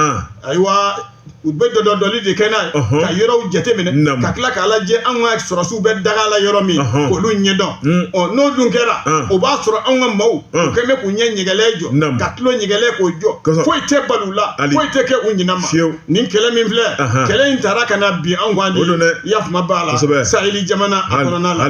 S2: ayiwa u bɛ dɔdɔdɔli de kɛ n'a ye ka yɔrɔw jateminɛ ka tila k'a lajɛ an ka sɔrɔsiw bɛ daga la yɔrɔ min k'olu ɲɛdɔn n'o dun kɛra o b'a sɔrɔ an ka maaw u kɛn bɛ k'u ɲɛ ɲɛgɛlɛ jɔ ka tulo ɲɛgɛlɛ k'o jɔ foyi tɛ bali u la foyi tɛ kɛ u ɲinɛ ma nin kɛlɛ min filɛ kɛlɛ in taara ka na bin an kan de i y'a faamu b'a la Saheli jamana a kɔnɔna la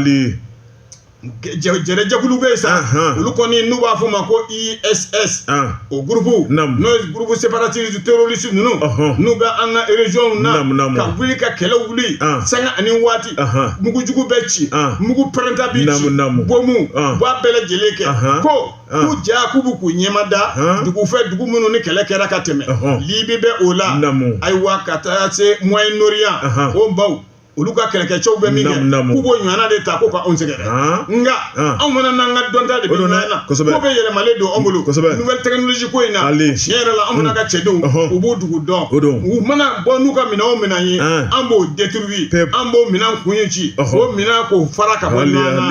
S2: jɛrɛjɛkulu bɛ yen sa olu kɔni n'u b'a fɔ ma ko ISS o groupe n'o ye groupe séparatiste terroriste ninnu n'u bɛ an ka région na ka wuli ka kɛlɛ wuli sanga ani waati mugujugu bɛ ci mugu pɛrɛnta bi ci bomu b'a bɛɛ lajɛlen kɛ ko k'u ja k'u b'u k'u ɲɛma da dugu fɛ dugu minnu ni kɛlɛ kɛra ka tɛmɛ Libi bɛ o la ayiwa ka taa se Moyen-Orient o baw olu ka kɛlɛkɛcɛw bɛ min kɛ k'u b'o ɲɔgɔnna de ta ko ka anw sɛgɛrɛ nka anw fana n'an ka dɔnta de bɛ ɲɔgɔn na ko bɛ yɛlɛmalen don anw bolo nouvelle technologie ko in na tiɲɛ yɛrɛ la an fana ka cɛdenw u b'o dugu dɔn u mana bɔ n'u ka minɛn o minɛn ye an b'o détruire an b'o minɛn kun ye ci o minɛn k'o fara ka bɔ ɲɔgɔn na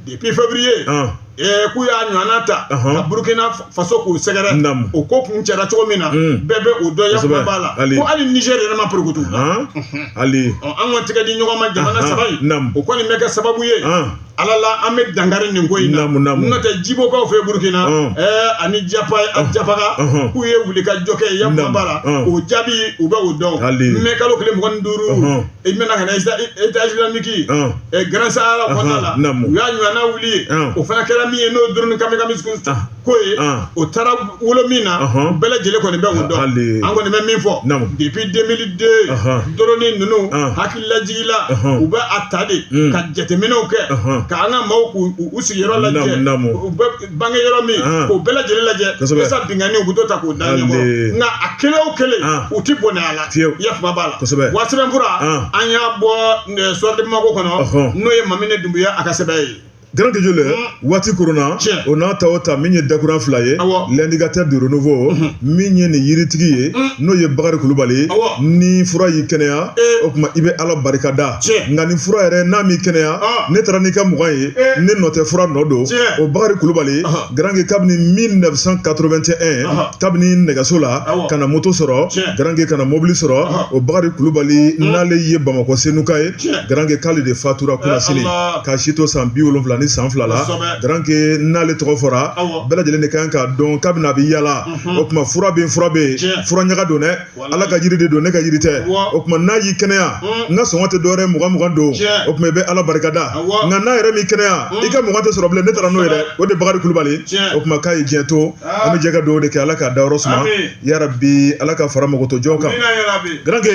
S2: depuis février k'u y'a ɲɔgɔnna ta ka Burkina Faso k'u sɛgɛrɛ o ko kun cɛra cogo min na bɛɛ bɛ o dɔn yakuba b'a la ko hali Niger yɛrɛ ma purukutu an ka tigɛ di ɲɔgɔn ma jamana saba in o kɔni bɛ kɛ sababu ye ala la an bɛ dankari nin ko in na n'o tɛ jibokaw fɛ Burkina ani japaga k'u ye wuli ka jɔ kɛ yakuba b'a la o jaabi u bɛ o dɔn mais kalo 25 i bɛna ka na État islamique Grand Sahara kɔnɔna la u y'a ɲɔgɔnna wuli o fana kɛra min ye n'o drone kamikami ko ye o taara wolo min na bɛɛ lajɛlen kɔni bɛ o dɔn an kɔni bɛ min fɔ depuis 2002 drone ninnu hakililajigila u bɛ a ta de ka jateminɛw kɛ ka an ka maaw k'u sigiyɔrɔ lajɛ u bɛ bange yɔrɔ min k'o bɛɛ lajɛlen lajɛ walasa binkani u bɛ to ta k'o da ɲɛkɔrɔ nka a kelen o kelen u tɛ bɔnɛ a la yafa b'a la wa sɛbɛnfura an y'a bɔ Sowadimako kɔnɔ n'o ye Mamine Dumbuya a ka sɛbɛn ye.
S1: Grand Jole, waati corona, on a ta min ye dakuran fila ye, l'indicateur de renouveau, min ye ni yiritigi ye, n'o ye Bakari Kulubali, ni fura y'i kɛnɛya, o kuma i bɛ Ala barikada. Nka ni fura yɛrɛ n'a m'i kɛnɛya, ne taara n'i ka mugan ye, ne nɔ tɛ fura nɔ don, o Bakari Kulubali, Grand kabini 1981, kabini nɛgɛso la, ka na moto sɔrɔ, Grand ka na mobili sɔrɔ, o Bakari Kulubali n'ale ye Bamakɔ Senuka ye, Grand k'ale de fatura kunna sini, k'a si to san 70 ni san fila la Grand n'ale tɔgɔ fɔra bɛɛ lajɛlen de kan ka dɔn k'a bɛna a bɛ yala o kuma fura bɛ fura ɲaga don dɛ Ala ka jiri de don ne ka jiri tɛ o kuma n'a y'i kɛnɛya n ka sɔngɔ tɛ dɔwɛrɛ 20 don o kuma i bɛ Ala barikada nka n'a yɛrɛ m'i kɛnɛya i ka mɔgɔ tɛ sɔrɔ bilen ne taara n'o ye dɛ o de Bakari Kulubali o kuma k'a ye diɲɛ to an bɛ jɛ ka dugawu de kɛ Ala ka dayɔrɔ suma yarabi Ala ka fara mɔgɔtɔ jɔn kan Grand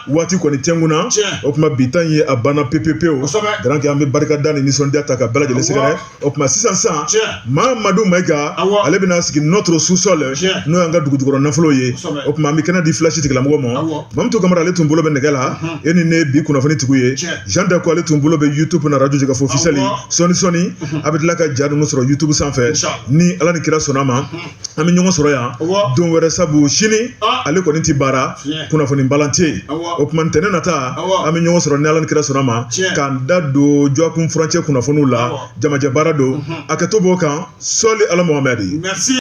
S1: waati kɔni tɛ n kunna o kuma bi tan ye a banna pepepewu Grand an bɛ barikada ni nisɔndiya ta ka bɛɛ lajɛlen sɛgɛrɛ o kuma sisan Mahamadu Mayiga ale bɛna sigi notre sous-sol n'o y'an ka dugujukɔrɔ nafolo ye o kuma an bɛ kɛnɛ di flash tigilamɔgɔ ma Mamutu Kamara ale tun bolo bɛ nɛgɛ la e ni ne bi kunnafoni tigiw ye Jean Dako ale tun bolo bɛ YouTube na radio Jɛgɛfɔ officiel sɔni a bɛ tila ka ja ninnu sɔrɔ YouTube sanfɛ ni Ala ni kira sɔnna ma an bɛ ɲɔgɔn sɔrɔ yan don wɛrɛ sabu sini ale kɔni tɛ baara kunnafoni balan tɛ yen o kuma ntɛnɛn nata an bɛ ɲɔgɔn sɔrɔ ni Ala ni kira sɔnna ma k'an da don Joakun furancɛ kunnafoniw la jamajɛ baara don a kɛ to b'o kan sɔli Ala Muhamɛdi.